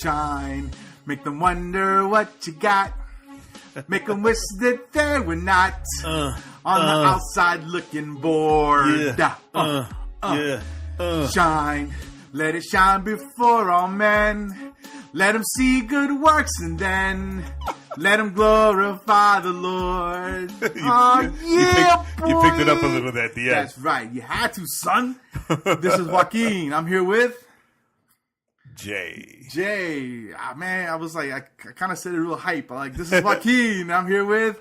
shine. Make them wonder what you got. Make them wish that they were not on the outside looking bored. Shine. Let it shine before all men. Let them see good works and then let them glorify the Lord. You picked it up a little bit at the end. That's right. You had to, son. This is Joaquin. I'm here with Jay. Man, I was like, I kind of said it real hype. I'm like, this is Joaquin. I'm here with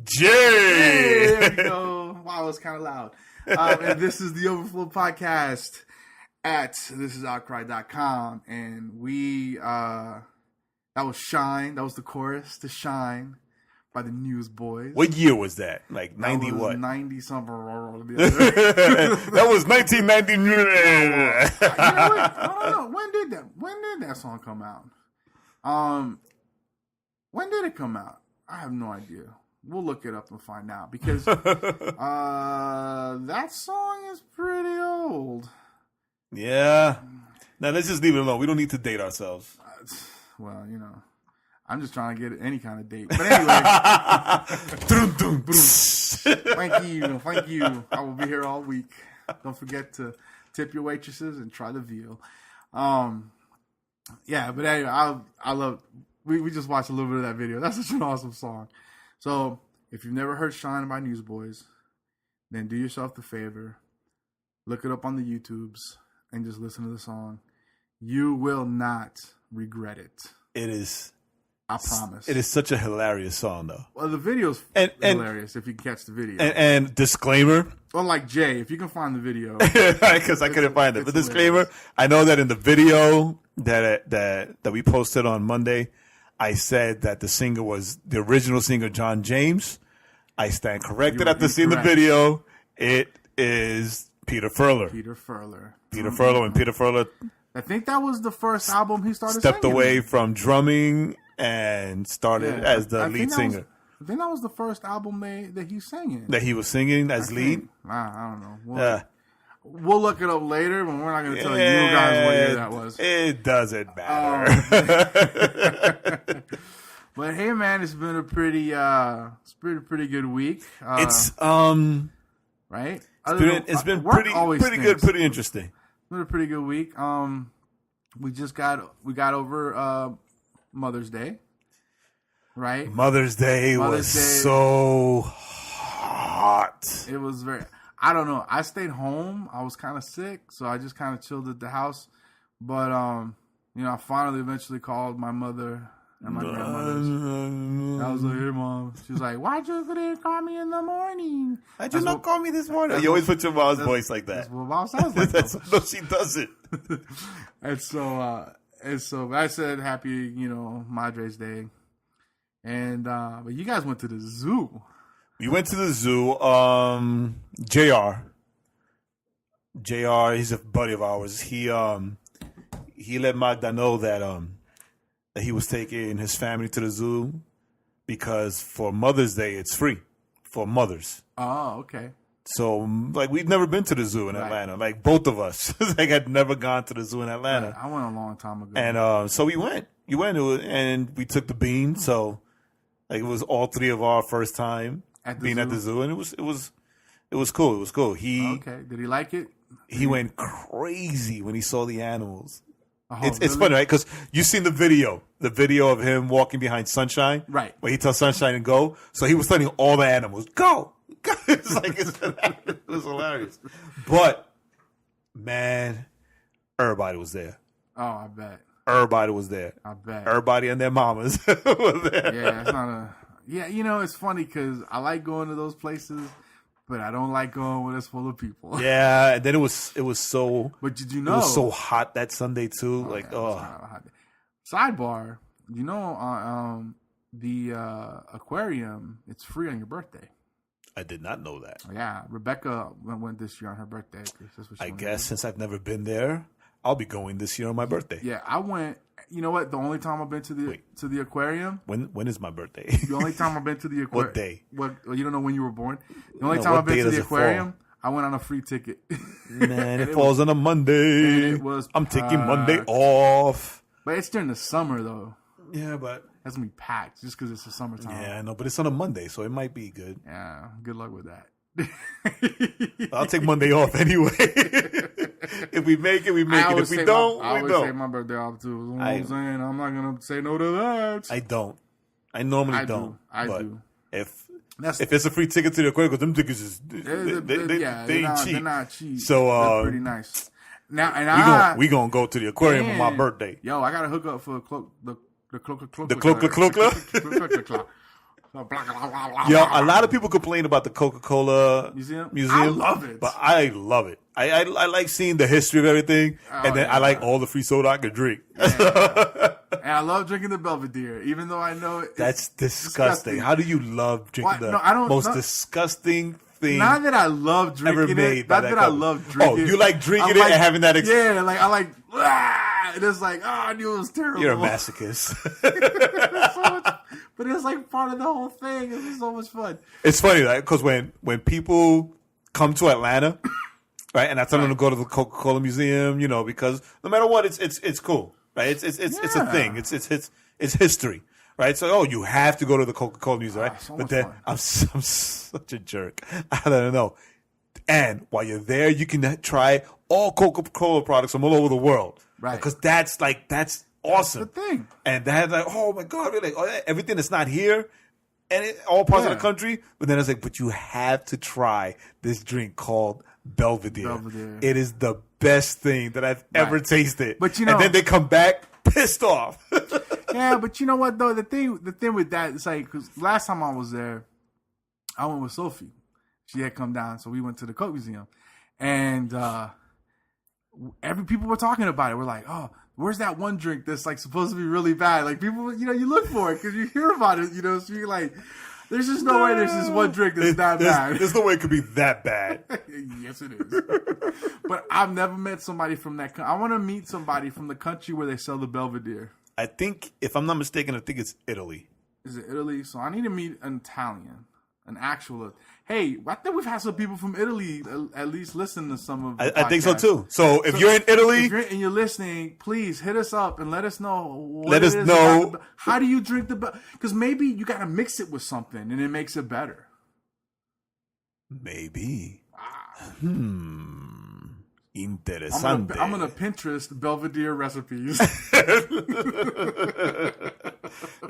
Jay. There we go. Wow, it was kind of loud. And this is the Overflow Podcast at thisisoutcry.com. And we, that was Shine. That was the chorus to Shine by the Newsboys. What year was that? Like 90 what? 90 something. That was 1990. You know what? I don't know. When did that song come out? When did it come out? I have no idea. We'll look it up and find out because that song is pretty old. Yeah. Now let's just leave it alone. We don't need to date ourselves. Well, you know, I'm just trying to get any kind of date. But anyway, thank you. I will be here all week. Don't forget to tip your waitresses and try the veal. Yeah, but anyway, I love. We just watched a little bit of that video. That's such an awesome song. So if you've never heard "Shine" by Newsboys, then do yourself the favor, look it up on the YouTubes, and just listen to the song. You will not regret it. It is. I promise. It is such a hilarious song, though. Well, the video's hilarious if you can catch the video. And disclaimer. Unlike Jay, if you can find the video. Because I couldn't find it. But disclaimer, I know that in the video that we posted on Monday, I said that the singer was the original singer, John James. I stand corrected after seeing the video. It is Peter Furler. Peter Furler. And Peter Furler. I think that was the first album he started stepped singing. Away from drumming and started as the lead singer. I think that was the first album that he sang in. That he was singing as lead? I don't know. We'll look it up later, but we're not going to tell you guys what year that was. It doesn't matter. But hey, man, it's been a pretty good week. It's right. It's been pretty good, pretty interesting. It's been a pretty good week. We got over Mother's Day, right? Mother's Day was so hot. It was very. I don't know. I stayed home. I was kind of sick, so I just kind of chilled at the house. But I finally eventually called my mother and my grandmother. I was like, "Hey, Mom." She was like, "Why'd you didn't call me in the morning? Why'd you not call me this morning?" You always put your mom's voice like that. That's what Mom sounds like. No, she doesn't. And so I said, "Happy, Madre's Day." And but you guys went to the zoo. We went to the zoo. JR, he's a buddy of ours. He let Magda know that he was taking his family to the zoo because for Mother's Day it's free for mothers. Oh, okay. So we've never been to the zoo in Atlanta. Like both of us, had never gone to the zoo in Atlanta. Right. I went a long time ago. And so we went. And we took the bean. So it was all three of our first time being at the zoo, and it was cool. It was cool. Okay. Did he like it? He went crazy when he saw the animals. Oh, it's funny, right? Because you've seen the video of him walking behind Sunshine, right? Where he tells Sunshine to go. So he was telling all the animals, "Go!" It was hilarious. But man, everybody was there. Oh, I bet. Everybody was there. I bet. Everybody and their mamas were there. Yeah, it's not a. Yeah, it's funny because I like going to those places, but I don't like going when it's full of people. Yeah, and then it was so. But did you know it was so hot that Sunday too? Sidebar, the aquarium, it's free on your birthday. I did not know that. Yeah, Rebecca went this year on her birthday. I guess since I've never been there, I'll be going this year on my birthday. Yeah, I went. You know what? The only time I've been to the aquarium. When is my birthday? The only time I've been to the aquarium. What day? You don't know when you were born. The only time I've been to the aquarium, I went on a free ticket. Man, it falls on a Monday. It was. I'm taking Monday off. But it's during the summer though. Yeah, but That's gonna be packed just because it's the summertime. yeah, I know. But it's on a Monday, so it might be good. Yeah. Good luck with that. I'll take Monday off anyway. If we make it, we make it. If we don't, I we always take don't. my birthday off too. You know what I'm saying? I'm not gonna say no to that. I don't. I normally don't. I do. If it's a free ticket to the aquarium, because them tickets is they ain't cheap. They're not cheap. So they're pretty nice. Now we gonna go to the aquarium on my birthday. Yo, I gotta hook up for the cloak. Yo, a lot of people complain about the Coca-Cola museum. I love it, but I love it. I like seeing the history of everything, and then I like all the free soda I can drink. Yeah. And I love drinking the Belvedere, even though I know that's disgusting. How do you love drinking the most disgusting thing? Not that I love drinking ever made it. Not that I love drinking it. Oh, you like drinking it and having that experience? Yeah, like I like. And it's like, I knew it was terrible. You're a masochist. But it's like part of the whole thing. It was so much fun. It's funny, right? Because when people come to Atlanta, right, and I tell them to go to the Coca-Cola Museum, because no matter what, it's cool, right? It's a thing. It's history, right? So you have to go to the Coca-Cola Museum, right? So but then fun. I'm such a jerk. I don't know. And while you're there, you can try all Coca-Cola products from all over the world, right? Because that's awesome. That's the thing. And that's like, oh my God, really? Everything that's not here, and all parts of the country. But then it's like, but you have to try this drink called Belvedere. It is the best thing that I've ever tasted. But and then they come back pissed off. Yeah, but you know what though? The thing with that, it's like, because last time I was there, I went with Sophie. She had come down, so we went to the Coke Museum, and people were talking about it. We're like, oh, where's that one drink that's like supposed to be really bad? Like people, you look for it because you hear about it, so you're like, there's just no way there's just one drink that's that bad. There's no way it could be that bad. Yes, it is. But I've never met somebody from that. I want to meet somebody from the country where they sell the Belvedere. I think, if I'm not mistaken, it's Italy. Is it Italy? So I need to meet an Italian, an actual. Hey, I think we've had some people from Italy at least listen to some of the I think so too. So if you're in Italy and you're listening, please hit us up and let us know. How do you drink the because maybe you got to mix it with something and it makes it better. Maybe. Interesante. I'm gonna Pinterest Belvedere recipes.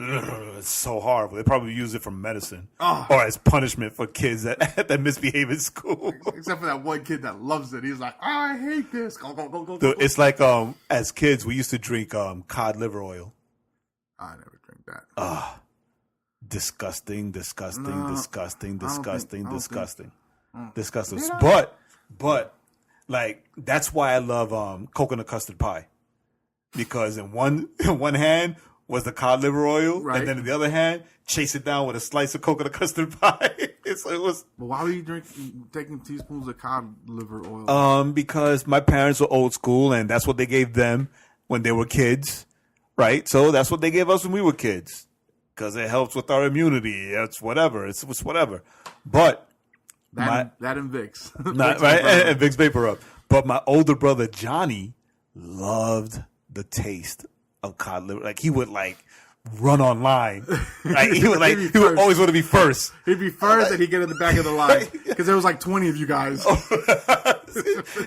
It's so horrible. They probably use it for medicine or as punishment for kids that misbehave in school. Except for that one kid that loves it. He's like, I hate this. Go. Dude, it's like as kids we used to drink cod liver oil. I never drink that. Disgusting. Yeah. But like that's why I love coconut custard pie, because in one hand was the cod liver oil, right. And then in the other hand, chase it down with a slice of coconut custard pie. It was. But why were you taking teaspoons of cod liver oil? Because my parents were old school, and that's what they gave them when they were kids, right? So that's what they gave us when we were kids, because it helps with our immunity. It's whatever. It's whatever. But. That and Vicks. Right? And Vicks Vapor Rub. But my older brother, Johnny, loved the taste of cod liver. Like, he would, run online. Like, he would always want to be first. He'd be first and he'd get in the back of the line. Because there was 20 of you guys.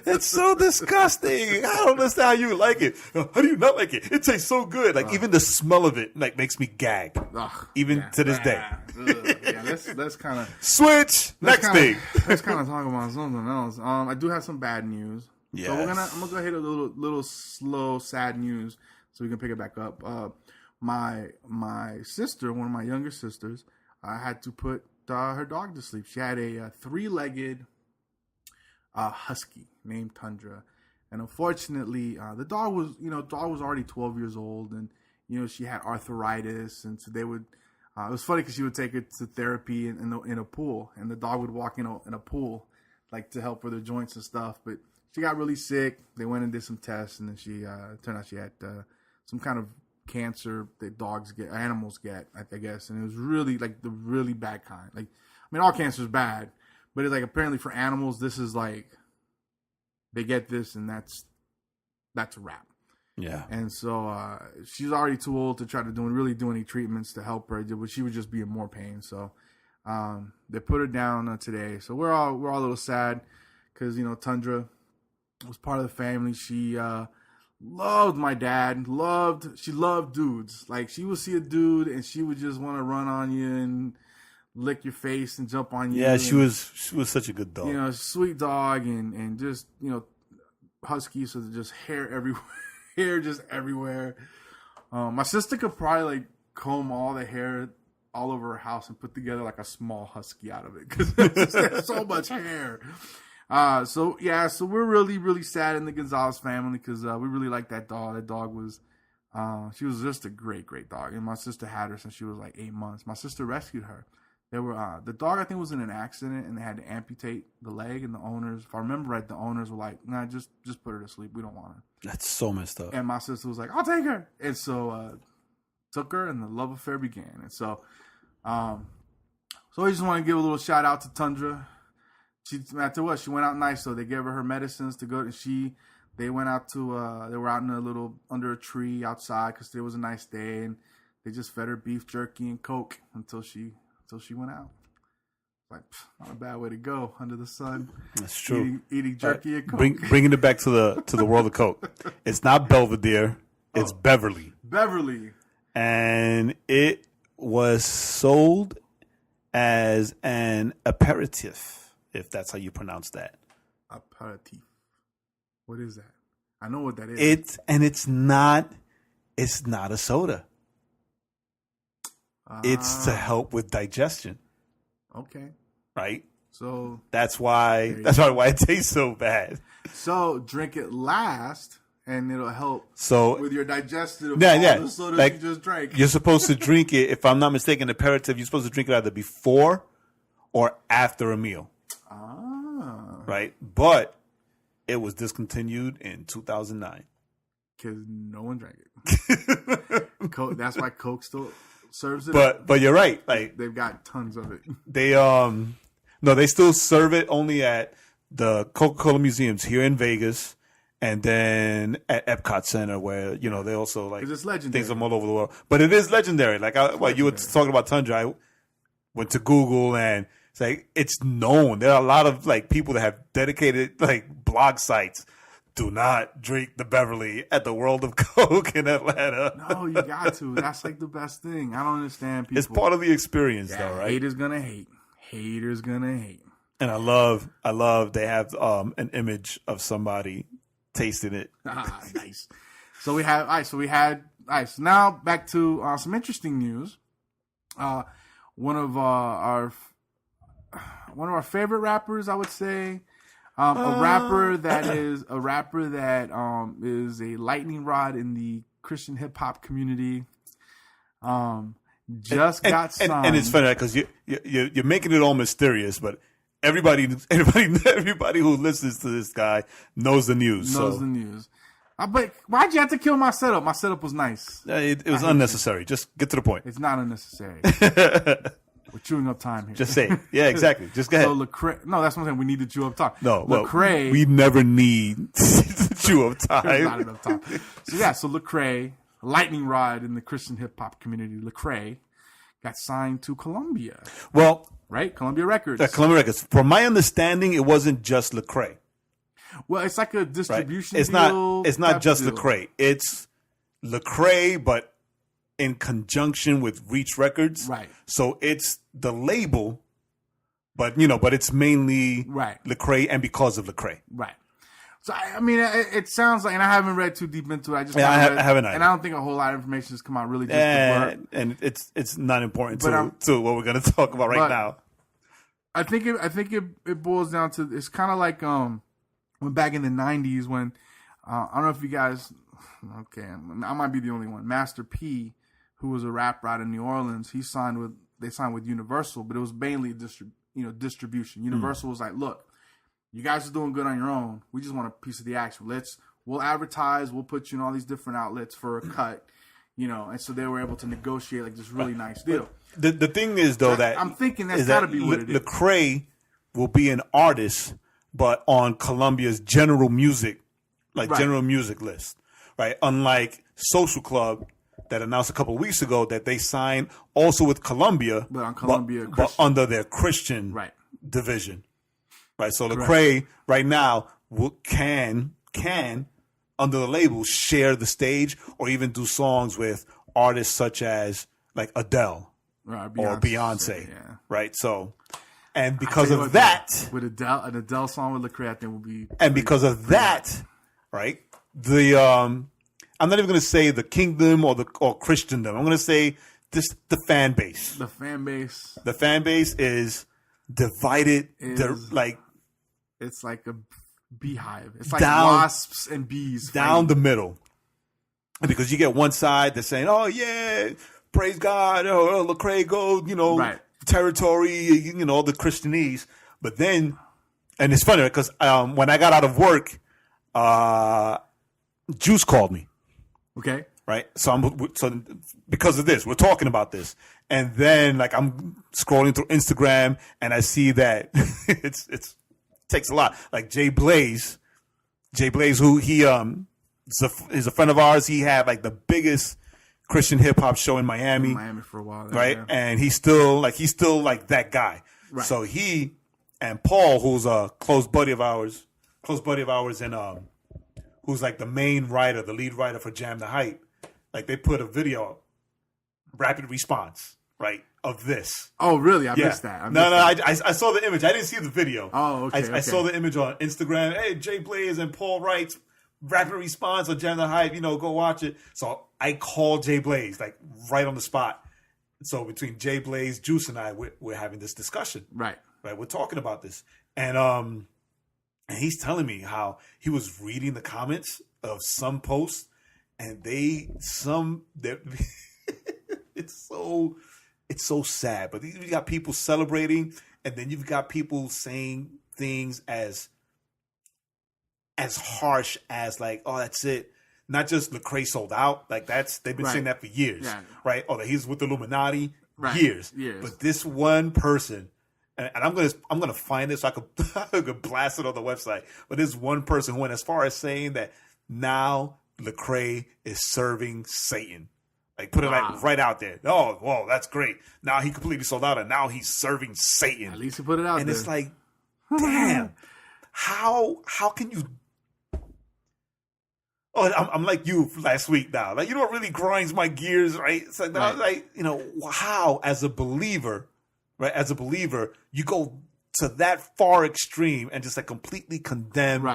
It's so disgusting. I don't understand how you like it. How do you not like it? It tastes so good. Even the smell of it makes me gag. To this day. Yeah, let's kind of switch. Next thing. Let's kind of talk about something else. I do have some bad news. Yes. So I'm gonna go ahead a little slow, sad news, so we can pick it back up. My sister, one of my younger sisters, had to put her dog to sleep. She had a 3-legged husky named Tundra, and unfortunately, the dog was already 12 years old, and she had arthritis, and so they would. It was funny because she would take it to therapy in a pool, and the dog would walk in a pool, to help with her joints and stuff. But she got really sick. They went and did some tests, and then she turned out she had some kind of cancer that animals get, I guess. And it was really the really bad kind. All cancer is bad, but it's apparently for animals, this is they get this, and that's a wrap. Yeah. And so she's already too old to try to do any treatments to help her, but she would just be in more pain. So they put her down today. So we're all a little sad because, you know, Tundra was part of the family. She loved my dad. She loved dudes. Like, she would see a dude and she would just want to run on you and lick your face and jump on you. Yeah, she was such a good dog. You know, sweet dog and just, you know, husky, so just hair everywhere. Hair just everywhere. My sister could probably like comb all the hair all over her house and put together like a small husky out of it because there's so much hair. So we're really, really sad in the Gonzalez family because we really like that dog. That dog was, she was just a great, great dog. And my sister had her since she was like 8 months. My sister rescued her. They were the dog I think was in an accident and they had to amputate the leg. And the owners, if I remember right, the owners were like, "Nah, just put her to sleep. We don't want her." That's so messed up. And my sister was like, "I'll take her." And so took her, and the love affair began. And so we just want to give a little shout out to Tundra. She went out nice. So they gave her medicines to go. And they went out to they were out in a little under a tree outside because it was a nice day, and they just fed her beef jerky and Coke until she went out. Like, not a bad way to go under the sun. That's true. Eating jerky and Coke. Bringing it back to the world of Coke. It's not Belvedere. It's Beverly. Beverly. And it was sold as an aperitif, if that's how you pronounce that. Aperitif. What is that? I know what that is. It's not a soda. It's to help with digestion. Okay. Right? So that's why it tastes so bad. So drink it last and it'll help with your digestive the soda like, you just drank. You're supposed to drink it, if I'm not mistaken, aperitif, you're supposed to drink it either before or after a meal. Right? But it was discontinued in 2009. Because no one drank it. Coke, that's why Coke still serves it. But you're right. Like, they've got tons of it. They still serve it only at the Coca-Cola museums here in Vegas, and then at Epcot Center, where they also like it's legendary. Things from all over the world. But it is legendary. Like you were talking about Tundra. I went to Google and it's like it's known. There are a lot of like people that have dedicated like blog sites. Do not drink the Beverly at the World of Coke in Atlanta. No, you got to. That's like the best thing. I don't understand people. It's part of the experience, though, right? Haters gonna hate. Haters gonna hate. And I love they have an image of somebody tasting it. Nice. So we had So now back to some interesting news. One of our favorite rappers, I would say. A rapper that is a lightning rod in the Christian hip hop community. Got signed, and it's funny because you're making it all mysterious, but everybody who listens to this guy knows the news. The news. But why'd you have to kill my setup? My setup was nice. It was unnecessary. Just get to the point. It's not unnecessary. We're chewing up time here. Just say it. Yeah, exactly. Just go ahead. So Lecrae, no, that's what I'm saying. We need to chew up time. No, Lecrae, we never need to chew up time. There's not enough time. So Lecrae, lightning rod in the Christian hip hop community, Lecrae got signed to Columbia. Well, right, Columbia Records. Columbia Records. From my understanding, it wasn't just Lecrae. Well, it's like a distribution. Right? It's not just Lecrae. It's Lecrae, but in conjunction with Reach Records. Right. So it's the label, but it's mainly Lecrae and because of Lecrae. Right. So I mean, it sounds like, and I haven't read too deep into it. I haven't either. And I don't think a whole lot of information has come out really just and it's not important to what we're going to talk about right now. I think it boils down to, it's kind of like when back in the 90s when I don't know if you guys, okay, I might be the only one. Master P, who was a rapper out in New Orleans, they signed with Universal, but it was mainly distribution. Universal was like, look, you guys are doing good on your own. We just want a piece of the action. We'll advertise. We'll put you in all these different outlets for a cut, And so they were able to negotiate like this really nice deal. The thing is, though, that I'm thinking that's got to be what it is. Lecrae will be an artist, but on Columbia's general music list. right? Unlike Social Club that announced a couple of weeks ago that they signed also with Columbia, But on Columbia, but under their Christian Right. division, right? So Lecrae right now can under the label share the stage or even do songs with artists such as like Adele or Beyonce, right? So, and because of that, with an Adele song with Lecrae, I think would be. And because of that, right? The I'm not even going to say the kingdom or Christendom. I'm going to say this: the fan base. The fan base. The fan base is divided. It's like a beehive. It's like wasps and bees down the middle. Because you get one side that's saying, "Oh yeah, praise God, oh Lecrae go, territory, all the Christianese." But then, and it's funny because when I got out of work, Juice called me. Okay. Right. So because of this, we're talking about this, and then like I'm scrolling through Instagram and I see that it takes a lot. Like Jay Blaze, who he is a friend of ours. He had like the biggest Christian hip hop show in Miami. For a while, right? Yeah. And he's still like that guy. Right. So he and Paul, who's a close buddy of ours, and who's like the main writer, the lead writer for Jam the Hype, like they put a video, rapid response, right, of this. Oh, really? I missed that. I saw the image. I didn't see the video. Oh, okay. I saw the image on Instagram. Hey, Jay Blaze and Paul writes rapid response on Jam the Hype. Go watch it. So I called Jay Blaze like right on the spot. So between Jay Blaze, Juice, and I, we're having this discussion. Right. We're talking about this, and he's telling me how he was reading the comments of some posts, and it's so sad. But you got people celebrating, and then you've got people saying things as harsh as like, "Oh, that's it." Not just Lecrae sold out, like they've been saying that for years, right? Or that he's with the Illuminati, years. But this one person, and I'm gonna find it so I could blast it on the website. But this one person who went as far as saying that now Lecrae is serving Satan, like put it like right out there. Oh, whoa, that's great. Now he completely sold out, and now he's serving Satan. At least he put it out there. And it's like, damn, how can you? Oh, I'm like you last week now. Like, what really grinds my gears, right? It's like, I was like, how as a believer, right? As a believer, you go to that far extreme and just like completely condemn,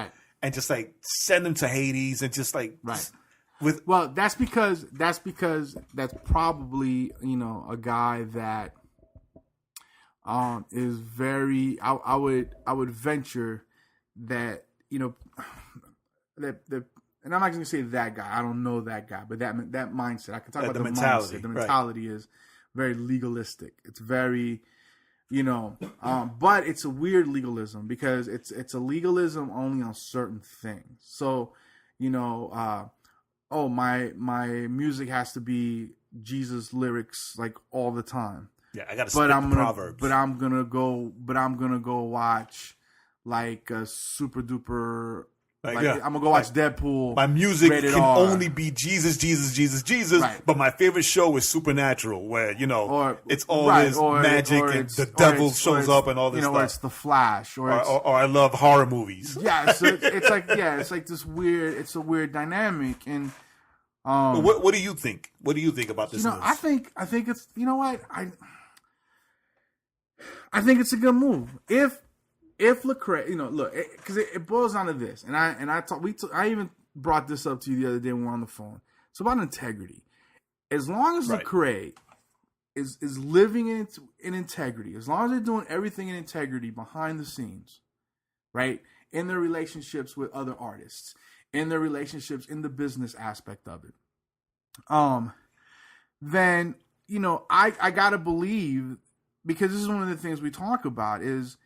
and just like send them to Hades and just like, that's because that's probably a guy that is very. I would venture that that. And I'm not going to say that guy. I don't know that guy, but that mindset. I can talk about the mentality. Mindset. The mentality is very legalistic. It's very, but it's a weird legalism because it's a legalism only on certain things. So, my music has to be Jesus lyrics like all the time. Yeah, I got to spit the Proverbs. But I'm gonna go watch like a super duper. I'm gonna go watch Deadpool. My music can only be Jesus, Jesus, Jesus, Jesus. Right. But my favorite show is Supernatural, where it's all this magic and the devil shows up and all this stuff. Or it's The Flash, or I love horror movies. Yeah, so it's like this weird. It's a weird dynamic. And what do you think? What do you think about this? I think it's I think it's a good move if Lecrae, look, because it boils down to this, and I even brought this up to you the other day when we were on the phone. It's about integrity. As long as Lecrae is living in integrity, as long as they're doing everything in integrity behind the scenes, right, in their relationships with other artists, in their relationships in the business aspect of it, then I gotta believe, because this is one of the things we talk about is.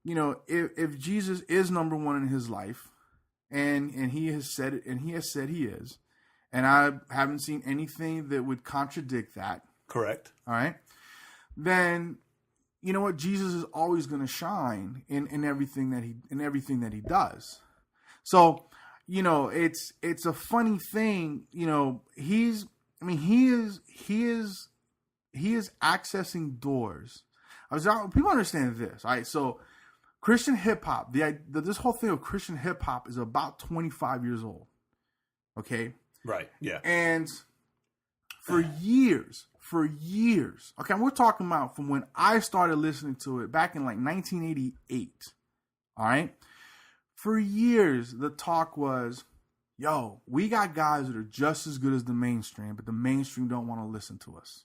If Jesus is number one in his life, and he has said it, and he has said he is, and I haven't seen anything that would contradict that. Correct. All right. Then, Jesus is always going to shine in everything that he does. So, you know, it's a funny thing. You know, he is accessing doors. People understand this, all right? So Christian hip hop, this whole thing of Christian hip hop is about 25 years old. Okay? Right. Yeah. And for years, okay, we're talking about from when I started listening to it back in like 1988. All right? For years, the talk was, yo, we got guys that are just as good as the mainstream, but the mainstream don't want to listen to us.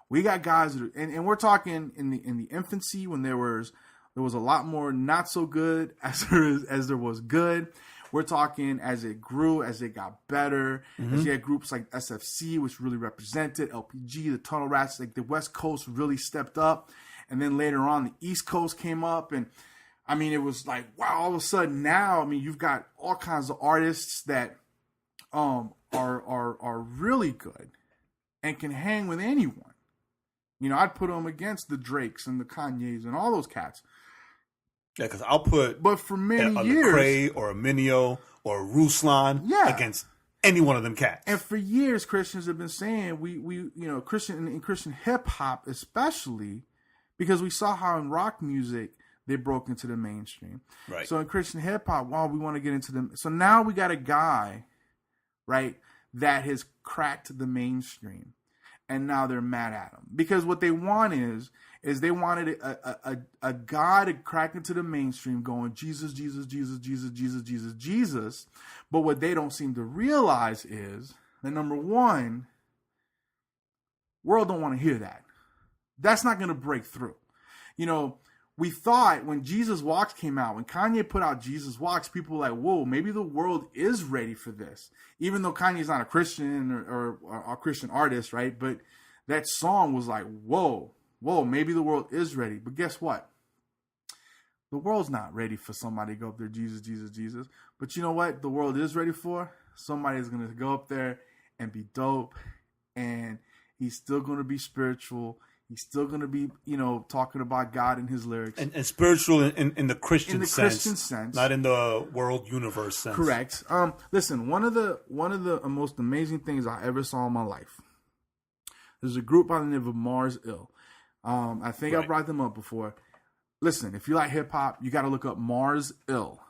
We got guys that are, and we're talking in the infancy when there was a lot more not so good as there was good. We're talking as it grew, as it got better. As you had groups like SFC, which really represented LPG, the Tunnel Rats, like the West Coast really stepped up, and then later on the East Coast came up, and I mean it was like wow, all of a sudden now I mean you've got all kinds of artists that are really good and can hang with anyone. You know, I'd put them against the Drakes and the Kanyes and all those cats. Yeah, because I'll put but for many a years, Lecrae or a Mineo or a Ruslan against any one of them cats. And for years, Christians have been saying we you know in Christian hip hop especially because we saw how in rock music they broke into the mainstream. Right. So in Christian hip hop, we want to get into them. So now we got a guy, right, that has cracked the mainstream. And now they're mad at him because what they want is they wanted a guy to crack into the mainstream going Jesus, Jesus, Jesus, Jesus, Jesus, Jesus, Jesus. But what they don't seem to realize is that number one, world don't want to hear that. That's not going to break through. You know, we thought when Jesus Walks came out, when Kanye put out Jesus Walks, people were like, whoa, maybe the world is ready for this. Even though Kanye's not a Christian or a Christian artist, right? But that song was like, whoa, maybe the world is ready. But guess what? The world's not ready for somebody to go up there, Jesus, Jesus, Jesus. But you know what the world is ready for? Somebody's going to go up there and be dope. And he's still going to be spiritual. He's still going to be, you know, talking about God in his lyrics. And spiritual in the Christian sense. Christian sense. Not in the world universe sense. Correct. Listen, one of the most amazing things I ever saw in my life. There's a group by the name of Mars Ill. I think I brought them up before. Listen, if you like hip hop, you got to look up Mars Ill.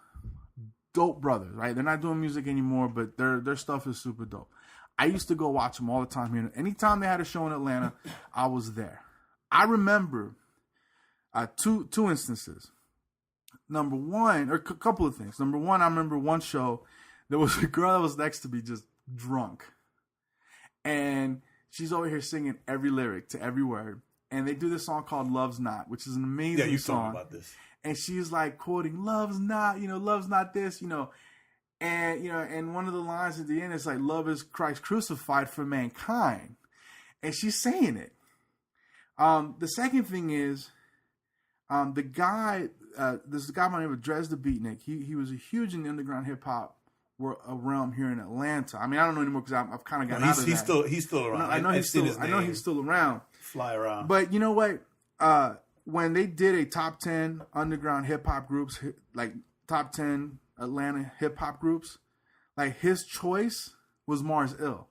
Dope brothers, right? They're not doing music anymore, but their stuff is super dope. I used to go watch them all the time here. Anytime they had a show in Atlanta, I was there. I remember two instances. Number one, or a couple of things. Number one, I remember one show, there was a girl that was next to me just drunk. And she's over here singing every lyric to every word. And they do this song called Love's Not, which is an amazing song. Talking about this. And she's like quoting, love's not, love's not this, And one of the lines at the end is like, love is Christ crucified for mankind. And she's saying it. The second thing is, the guy, this guy by the name of Drez the Beatnik, he was a huge in the underground hip hop realm here in Atlanta. I mean, I don't know anymore because I've kind of gotten out of that. He's still around. I know he's still around. Fly around. But you know what? When they did a top 10 underground hip hop groups, like top 10 Atlanta hip hop groups, like his choice was Mars Ill.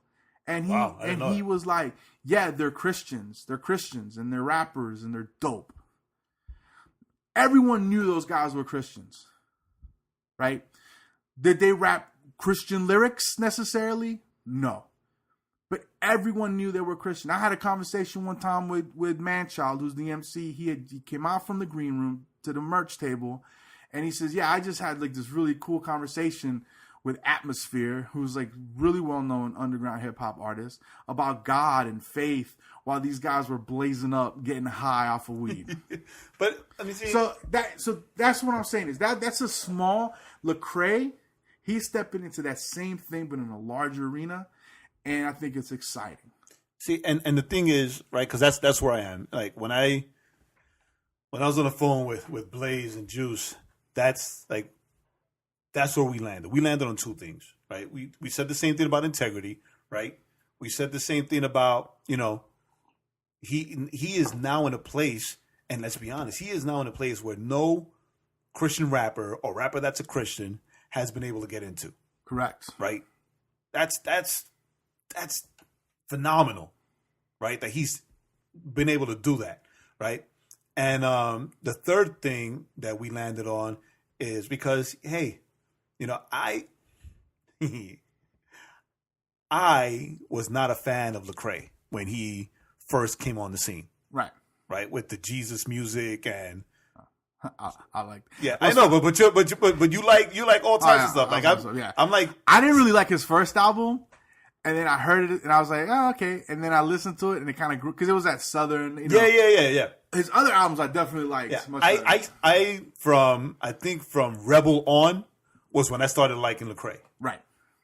And he was like, yeah, they're Christians, and they're rappers, and they're dope. Everyone knew those guys were Christians, right? Did they rap Christian lyrics necessarily? No. But everyone knew they were Christian. I had a conversation one time with Manchild, who's the MC. He came out from the green room to the merch table, and he says, yeah, I just had like this really cool conversation with Atmosphere, who's like really well-known underground hip-hop artist, about God and faith while these guys were blazing up, getting high off of weed. But let me see. So that's what I'm saying is that's a small Lecrae. He's stepping into that same thing, but in a larger arena, and I think it's exciting. See, and the thing is, right, because that's where I am. Like when I was on the phone with Blaze and Juice, that's where we landed. We landed on two things, right? We said the same thing about integrity, right? We said the same thing about, he is now in a place, and let's be honest, he is now in a place where no Christian rapper or rapper that's a Christian has been able to get into. Correct. Right? That's phenomenal, right? That he's been able to do that, right? And the third thing that we landed on is because, hey, I was not a fan of Lecrae when he first came on the scene. Right. Right, with the Jesus music and I like. Yeah, I know, but you like all types of stuff. Like I'm like, I didn't really like his first album, and then I heard it and I was like, oh, okay, and then I listened to it and it kind of grew because it was that southern. Yeah. His other albums I definitely liked. Yeah. Much I think from Rebel on was when I started liking Lecrae.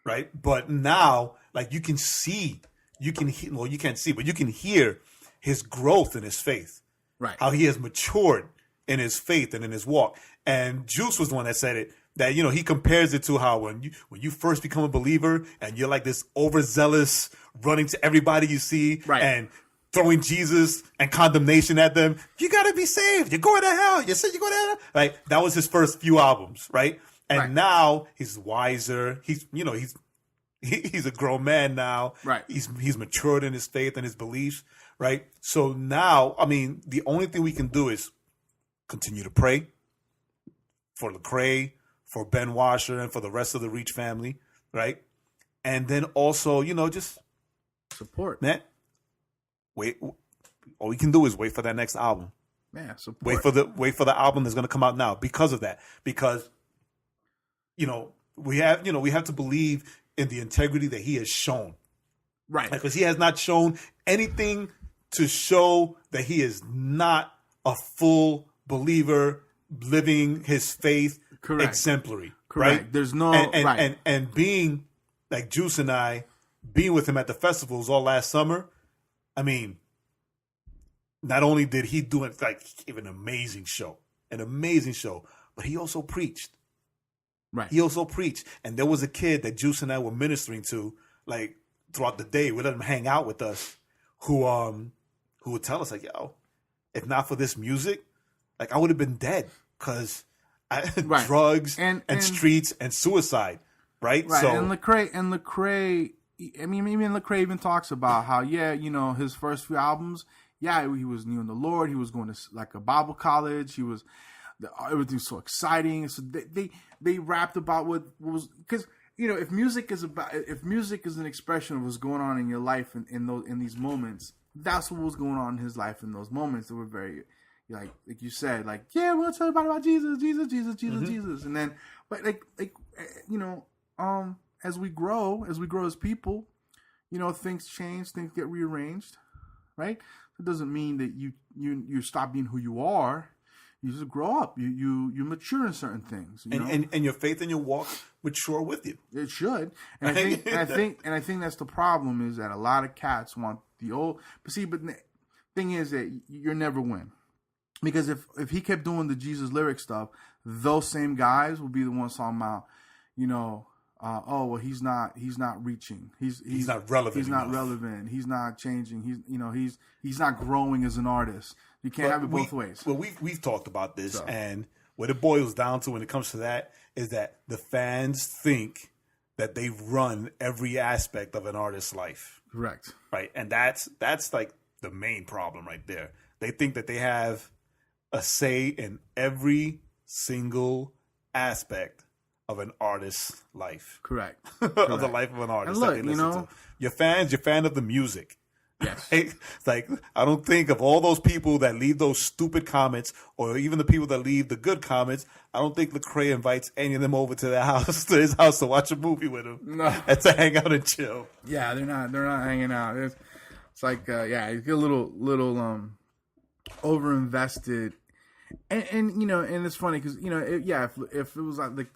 Right, but now like you can see, you can't see, but you can hear his growth in his faith. Right, how he has matured in his faith and in his walk. And Juice was the one that said it, that, he compares it to how when you first become a believer and you're like this overzealous running to everybody you see and throwing Jesus and condemnation at them. You got to be saved. You're going to hell. You said you're going to hell. Right. That was his first few albums. Right. And now he's wiser. He's a grown man now. Right. He's matured in his faith and his beliefs. Right. So now, I mean, the only thing we can do is continue to pray for Lecrae, for Ben Washer, and for the rest of the Reach family, right? And then also, just support. Man, wait. All we can do is wait for that next album. Yeah, support. Wait for the album that's going to come out now because of that. Because we have to believe in the integrity that he has shown, right? Because he has not shown anything to show that he is not a full believer living his faith exemplary. Correct. Right? There's no and being like Juice and I being with him at the festivals all last summer. I mean, not only did he do it like give an amazing show, but he also preached. Right. He also preached, and there was a kid that Juice and I were ministering to like throughout the day. We let him hang out with us, who would tell us like, "Yo, if not for this music, like I would have been dead because drugs and streets and suicide, right?" Right. So and Lecrae, I mean, even Lecrae even talks about how his first few albums, he was new in the Lord. He was going to like a Bible college. Everything was so exciting. So they rapped about what was because if music is an expression of what's going on in your life in these moments, that's what was going on in his life in those moments that were very. Like you said, we'll tell everybody about Jesus, Mm-hmm. Jesus, and then, but as we grow as people, things change, things get rearranged, right? It doesn't mean that you stop being who you are. You just grow up. You mature in certain things, and your faith and your walk mature with you. It should, and I think that's the problem is that a lot of cats want the old. But the thing is that you'll never win. Because if he kept doing the Jesus lyric stuff, those same guys will be the ones talking about, he's not reaching. He's not relevant. He's not relevant. He's not changing. He's not growing as an artist. You can't have it both ways. Well, we've talked about this, and what it boils down to when it comes to that is that the fans think that they run every aspect of an artist's life. Correct. Right, and that's like the main problem right there. They think that they have a say in every single aspect of an artist's life. Correct. Of the life of an artist. And look, you're fan of the music. Yes. It's like, I don't think of all those people that leave those stupid comments or even the people that leave the good comments, I don't think Lecrae invites any of them over to his house to watch a movie with him. No. And to hang out and chill. Yeah, they're not hanging out. It's like, you get a little over-invested. And it's funny because if it was like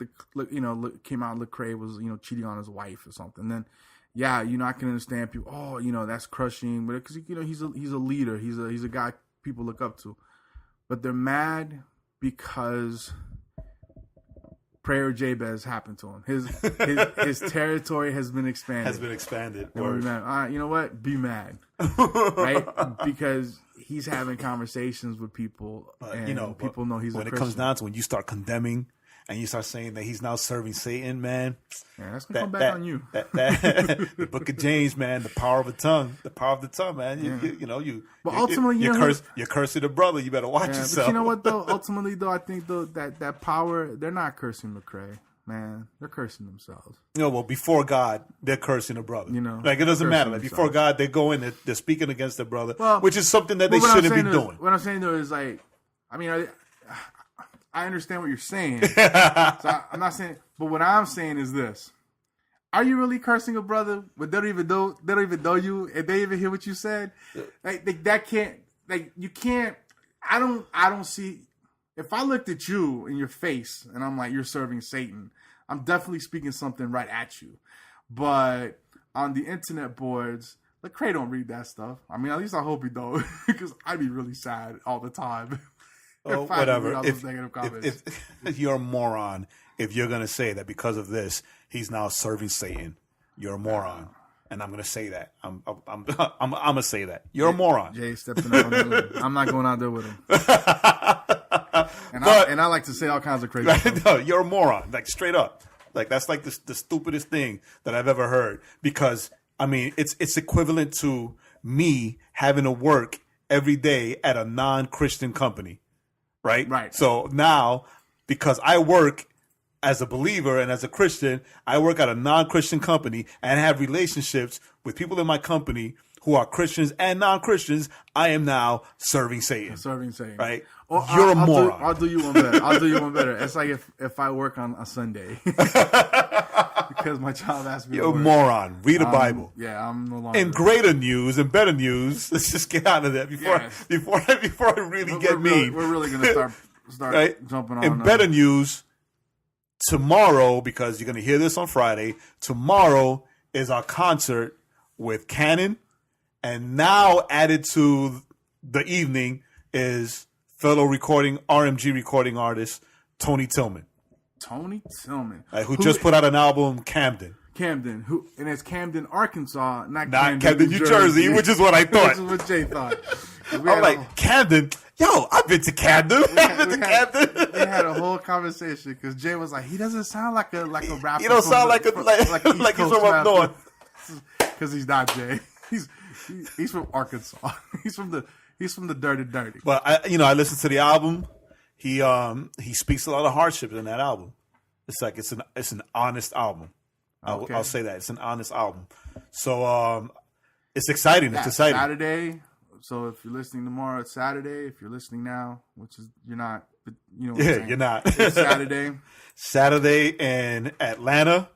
came out Lecrae was cheating on his wife or something, then I can understand people. That's crushing, but because he's a leader, he's a guy people look up to, but they're mad because Prayer Jabez happened to him. His territory has been expanded. And mad. You know what? Be mad, right? Because he's having conversations with people, and people know he's. When a it Christian. comes down to when you start condemning and you start saying that he's now serving Satan, man. Yeah, that's gonna come back on you. The Book of James, man, the power of the tongue, man. But ultimately, you're cursing a brother. You better watch yourself. But you know what though? Ultimately, though, I think though that power, they're not cursing Lecrae. Man, they're cursing themselves. Well, before God, they're cursing a brother. Like it doesn't matter. Like before God, they're going, they're speaking against their brother, which is something that they shouldn't be doing. What I'm saying though is like, I mean, I understand what you're saying. So I'm not saying, but what I'm saying is this: are you really cursing a brother? But they don't even know you, and they even hear what you said. Like that can't. Like you can't. I don't see. If I looked at you in your face and I'm like, you're serving Satan, I'm definitely speaking something right at you. But on the internet boards, Lecrae don't read that stuff. I mean, at least I hope he don't, because I'd be really sad all the time. Oh, whatever. If you're a moron, if you're going to say that because of this, he's now serving Satan, you're a moron. And I'm gonna say that. I'm gonna say that. You're a moron. Jay stepping out on the I'm not going out there with him. I like to say all kinds of crazy stuff. No, you're a moron. Like straight up. Like that's like the stupidest thing that I've ever heard. Because I mean, it's equivalent to me having to work every day at a non-Christian company, right? Right. So now, because I work as a believer and as a Christian, I work at a non-Christian company and have relationships with people in my company who are Christians and non-Christians. I am now serving Satan. Right? Or You're a moron. I'll do you one better. It's like if I work on a Sunday. Because my child asked me You're a moron. Read the Bible. Yeah, I'm no longer. In greater news and better news, let's just get out of that before I really get mean. We're really going to start right? Jumping on. In better news, tomorrow, because you're going to hear this on Friday, tomorrow is our concert with Canon. And now added to the evening is fellow RMG recording artist, Tony Tillman. Who just put out an album, Camden. And it's Camden, Arkansas, not Camden, New Jersey, which is what I thought. Which is what Jay thought. I'm like, Camden? Yo, I've been to Camden. We had a whole conversation because Jay was like, he doesn't sound like a rapper. He don't sound like he's from up north. Because he's not Jay. He's from Arkansas. He's from the dirty. But I listened to the album. He speaks a lot of hardships in that album. It's like it's an honest album. Okay. I'll say that it's an honest album. So it's exciting. It's exciting. Saturday. So if you're listening tomorrow, it's Saturday. If you're listening now, which is you're not, but you know what I'm saying. You're not. It's Saturday. Saturday in Atlanta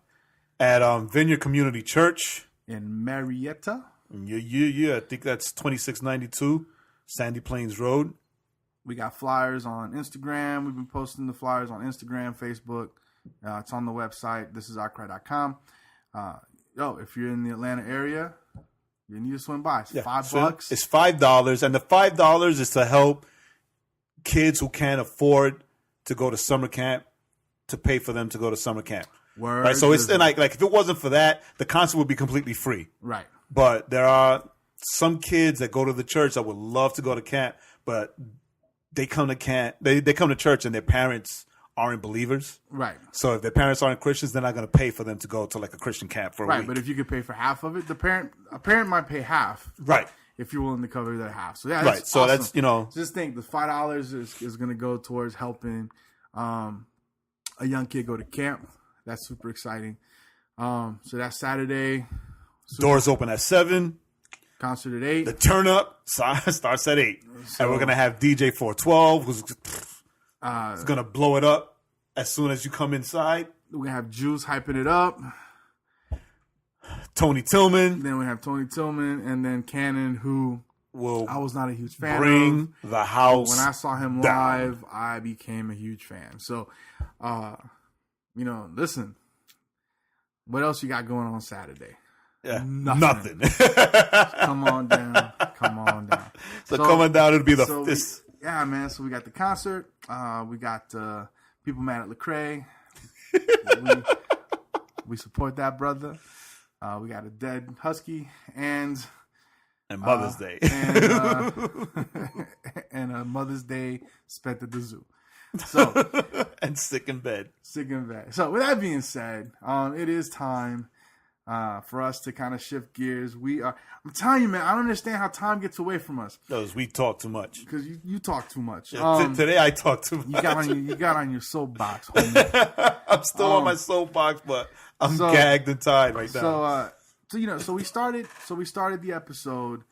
at Vineyard Community Church in Marietta. Yeah. I think that's 2692 Sandy Plains Road. We got flyers on Instagram. We've been posting the flyers on Instagram, Facebook. It's on the website. thisisourcry.com. If you're in the Atlanta area, you need to swing by. It's $5. It's $5, and the $5 is to help kids who can't afford to go to summer camp, to pay for them to go to summer camp. Word. Right. So it's like if it wasn't for that, the concert would be completely free. Right. But there are some kids that go to the church that would love to go to camp, but they come to camp. They come to church and their parents aren't believers. Right. So if their parents aren't Christians, they're not going to pay for them to go to like a Christian camp for a week. Right. But if you could pay for half of it, a parent might pay half. Right. If you're willing to cover that half. So yeah, that's awesome. That's just think the $5 is going to go towards helping a young kid go to camp. That's super exciting. So that's Saturday. Doors open at 7. Concert at 8. The turn up starts at 8. And we're going to have DJ 412 who's going to blow it up as soon as you come inside. We're going to have Juice hyping it up. Tony Tillman. Then we have Tony Tillman and then Canon, who I was not a huge fan bring of. The house When I saw him down. live, I became a huge fan. So, listen, what else you got going on Saturday? Yeah, nothing. Come on down. So coming down, it'll be yeah, man. So we got the concert. We got people mad at Lecrae. we support that brother. We got a dead husky and Mother's Day and a Mother's Day spent at the zoo. So And sick in bed. Sick in bed. So with that being said, it is time for us to kind of shift gears. I'm telling you, man, I don't understand how time gets away from us. Because we talk too much. Because you talk too much. Today I talk too much. You got on your soapbox, homie. I'm still on my soapbox, but I'm gagged and tied right now. So we started the episode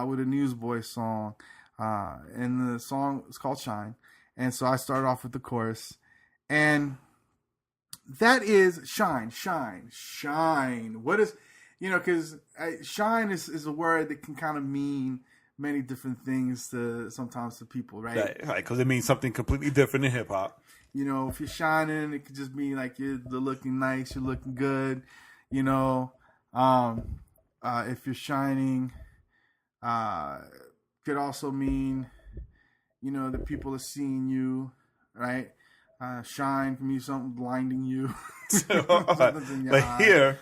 with a Newsboys song, and the song is called "Shine," and so I started off with the chorus, and that is shine. What is, because shine is a word that can kind of mean many different things sometimes to people, right? Right, because it means something completely different in hip hop. If you're shining, it could just mean like you're looking nice, you're looking good. If you're shining, could also mean, that people are seeing you, right? Shine can mean something blinding you. But here,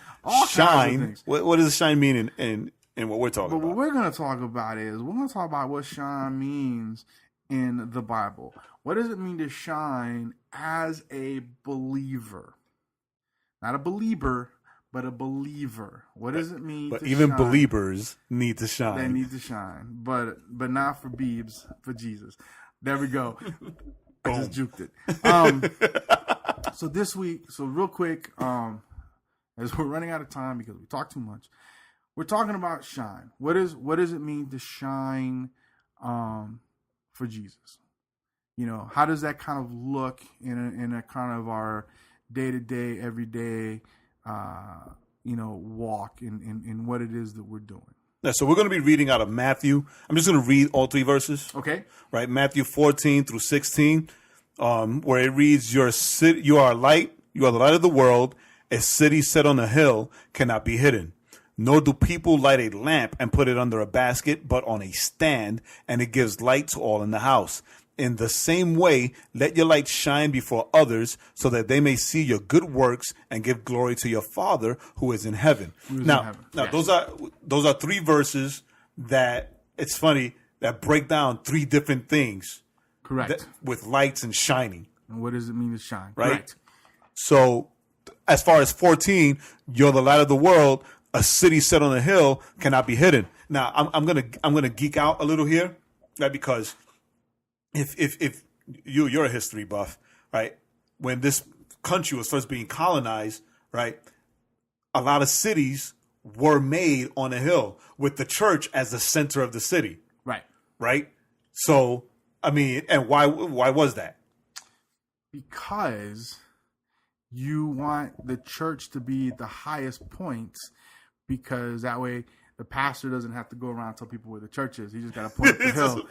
shine. What does shine mean in what we're talking about? But what we're going to talk about what shine means in the Bible. What does it mean to shine as a believer? Not a believer, but a believer. What does it mean but to even shine? Believers need to shine. They need to shine. But not for Beebs, for Jesus. There we go. I just juked it. So this week, real quick, as we're running out of time because we talk too much, we're talking about shine. What does it mean to shine for Jesus? How does that kind of look in a kind of our day-to-day, everyday, walk in what it is that we're doing? Yeah, so we're going to be reading out of Matthew. I'm just going to read all three verses. Okay. Right, Matthew 14 through 16, where it reads, "You are light. You are the light of the world. A city set on a hill cannot be hidden. Nor do people light a lamp and put it under a basket, but on a stand, and it gives light to all in the house. In the same way, let your light shine before others so that they may see your good works and give glory to your Father who is in heaven." Now, yes. Those are three verses that, it's funny, that break down three different things. Correct. With lights and shining. And what does it mean to shine? Right? Correct. So, as far as 14, you're the light of the world. A city set on a hill cannot be hidden. Now, I'm gonna geek out a little here, right? Because if you're a history buff, right? When this country was first being colonized, right? A lot of cities were made on a hill with the church as the center of the city. Right. Right? So, I mean, and why was that? Because you want the church to be the highest point, because that way the pastor doesn't have to go around and tell people where the church is. He just got to point up the hill.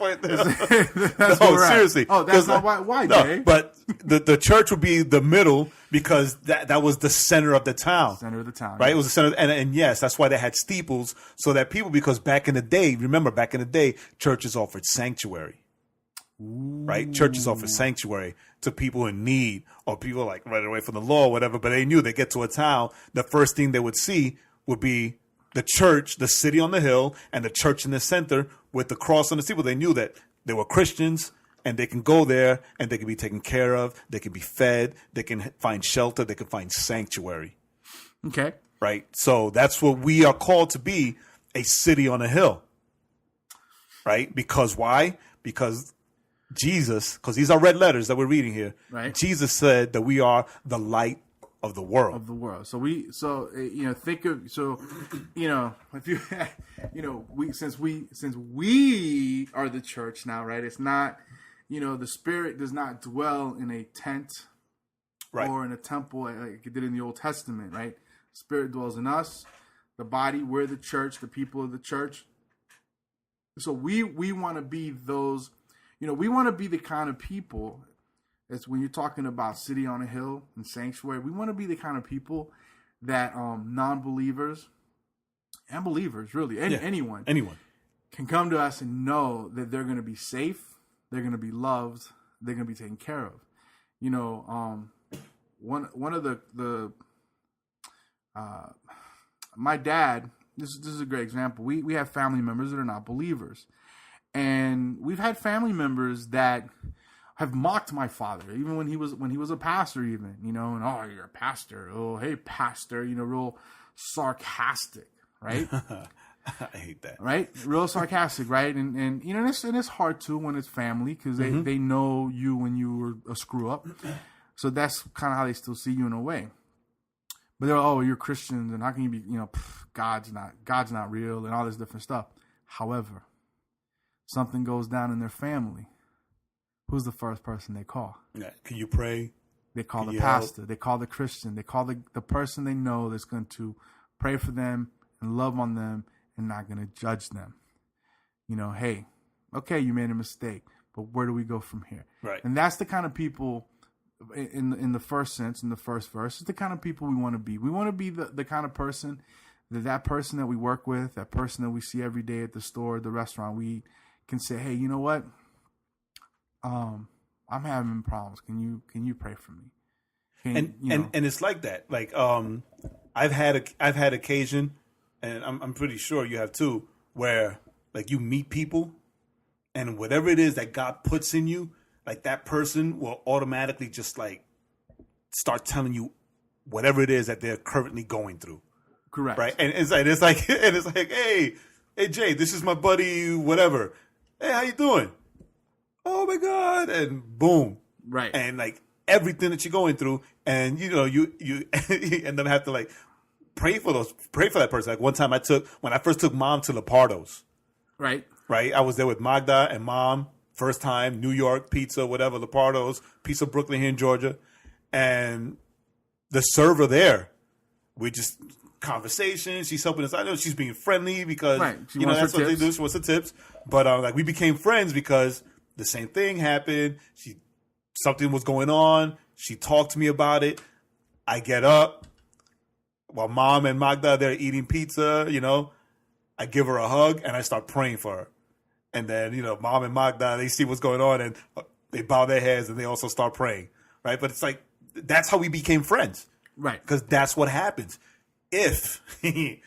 That's no, seriously. Oh, that's not why, Jay? No, but the church would be the middle because that was the center of the town. Center of the town. Right? Yes. It was the center. And yes, that's why they had steeples so that people, because back in the day, churches offered sanctuary. Ooh. Right? Churches offered sanctuary to people in need or people like right away from the law or whatever. But they knew they get to a town, the first thing they would see would be the church, the city on the hill, and the church in the center with the cross on the steeple. They knew that they were Christians and they can go there and they can be taken care of. They can be fed. They can find shelter. They can find sanctuary. Okay. Right? So that's what we are called to be, a city on a hill. Right? Because why? Because Jesus, because these are red letters that we're reading here. Right. Jesus said that we are the light of the world. So since we are the church now, right? It's not, the Spirit does not dwell in a tent, right, or in a temple like it did in the Old Testament, right? Spirit dwells in us, the body. We're the church, the people of the church. So we want to be those, we want to be the kind of people. It's when you're talking about city on a hill and sanctuary, we want to be the kind of people that non-believers and believers, really, anyone can come to us and know that they're going to be safe, they're going to be loved, they're going to be taken care of. One of the my dad. This is a great example. We have family members that are not believers, and we've had family members that have mocked my father, even when he was a pastor, even, you know, and oh, you're a pastor. Oh, hey, pastor, you know, real sarcastic, right? I hate that. Right? Real sarcastic, right? And you know, and it's hard too when it's family because they know you when you were a screw up. So that's kind of how they still see you in a way. But they're, oh, you're Christians, and how can you be, you know, God's not real, and all this different stuff. However, something goes down in their family. Who's the first person they call? Yeah. Can you pray? They call the pastor. They call the Christian. They call the person they know that's going to pray for them and love on them and not going to judge them. You know, hey, okay, you made a mistake, but where do we go from here? Right. And that's the kind of people, in the first sense, in the first verse, is the kind of people we want to be. We want to be the kind of person that person that we work with, that person that we see every day at the store, the restaurant, we can say, hey, you know what? I'm having problems. Can you pray for me? And it's like that. Like I've had occasion, and I'm pretty sure you have too, where like you meet people, and whatever it is that God puts in you, like that person will automatically just like start telling you whatever it is that they're currently going through. Correct. Right. And it's like, hey, Jay, this is my buddy, whatever. Hey, how you doing? Oh my God. And boom. Right. And like everything that you're going through. And you know, you end up have to like pray for that person. Like one time when I first took mom to Lepardo's. Right. Right. I was there with Magda and mom. First time, New York, pizza, whatever, Lepardo's, Pizza Brooklyn here in Georgia. And the server there, we just conversation. She's helping us. I know she's being friendly because, right. you know, that's what they do. She wants the tips. But like we became friends because the same thing happened. Something was going on. She talked to me about it. I get up while mom and Magda are there eating pizza, you know. I give her a hug and I start praying for her. And then, you know, mom and Magda, they see what's going on and they bow their heads and they also start praying, right? But it's like, that's how we became friends. Right. Because that's what happens. If you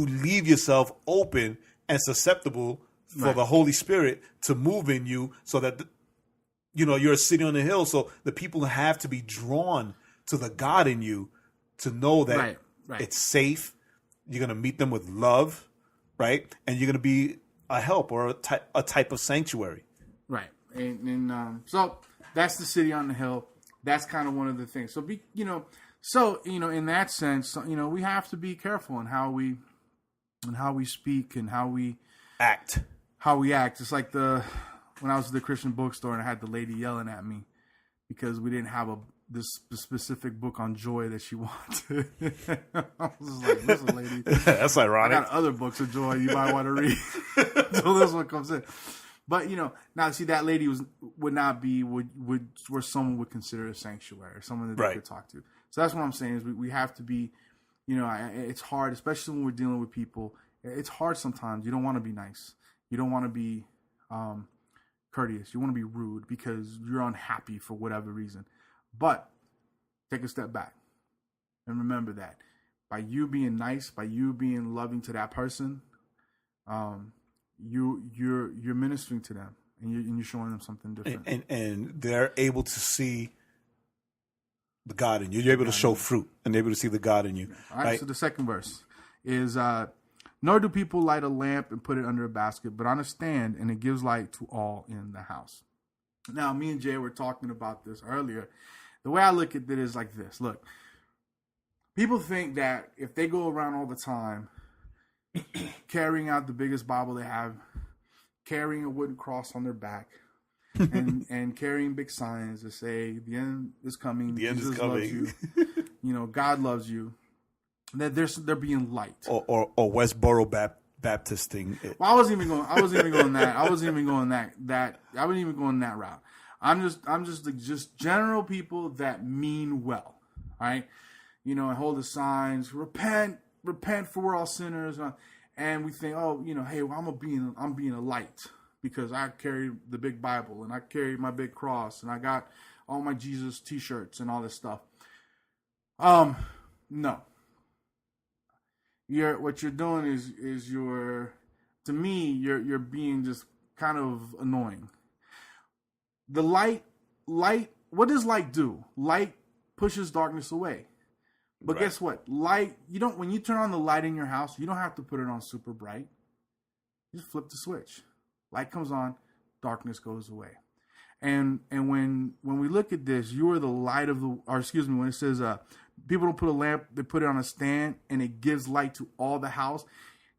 leave yourself open and susceptible for the Holy Spirit to move in you so that, you know, you're a city on the hill. So the people have to be drawn to the God in you to know that it's safe. You're going to meet them with love. Right, and you're going to be a help or a type of sanctuary. Right, and so that's the city on the hill. That's kind of one of the things. So in that sense, you know, we have to be careful in how we speak and how we act. It's like when I was at the Christian bookstore and I had the lady yelling at me because we didn't have this specific book on joy that she wanted. I was just like, listen, lady. That's ironic. I got other books of joy you might want to read until this one comes in. But, you know, now see, that lady would not be where someone would consider a sanctuary, someone that they could talk to. So that's what I'm saying is we have to be, you know, it's hard, especially when we're dealing with people. It's hard sometimes. You don't want to be nice. You don't want to be courteous. You want to be rude because you're unhappy for whatever reason. But take a step back and remember that by you being nice, by you being loving to that person, you're ministering to them and you're showing them something different. And they're able to see the God in you. You're able to show fruit and they're able to see the God in you. All right. So the second verse is, nor do people light a lamp and put it under a basket, but on a stand, and it gives light to all in the house. Now, me and Jay were talking about this earlier. The way I look at it is like this. Look, people think that if they go around all the time carrying out the biggest Bible they have, carrying a wooden cross on their back, and carrying big signs that say, the end is coming, Jesus loves you, you know, God loves you, that they're being light. Or Westboro Baptist thing. Well, I wasn't even going that route. I'm just general people that mean well, right? You know, and hold the signs, repent, for we're all sinners, and we think, oh, you know, hey, well, I'm being a light because I carry the big Bible and I carry my big cross and I got all my Jesus T-shirts and all this stuff. No. What you're doing is you're being just kind of annoying. the light, what does light do? Light pushes darkness away. But guess what? Light, when you turn on the light in your house, you don't have to put it on super bright. You just flip the switch. Light comes on, darkness goes away. And when we look at this, you are the light of the, or excuse me, when it says people don't put a lamp, they put it on a stand and it gives light to all the house.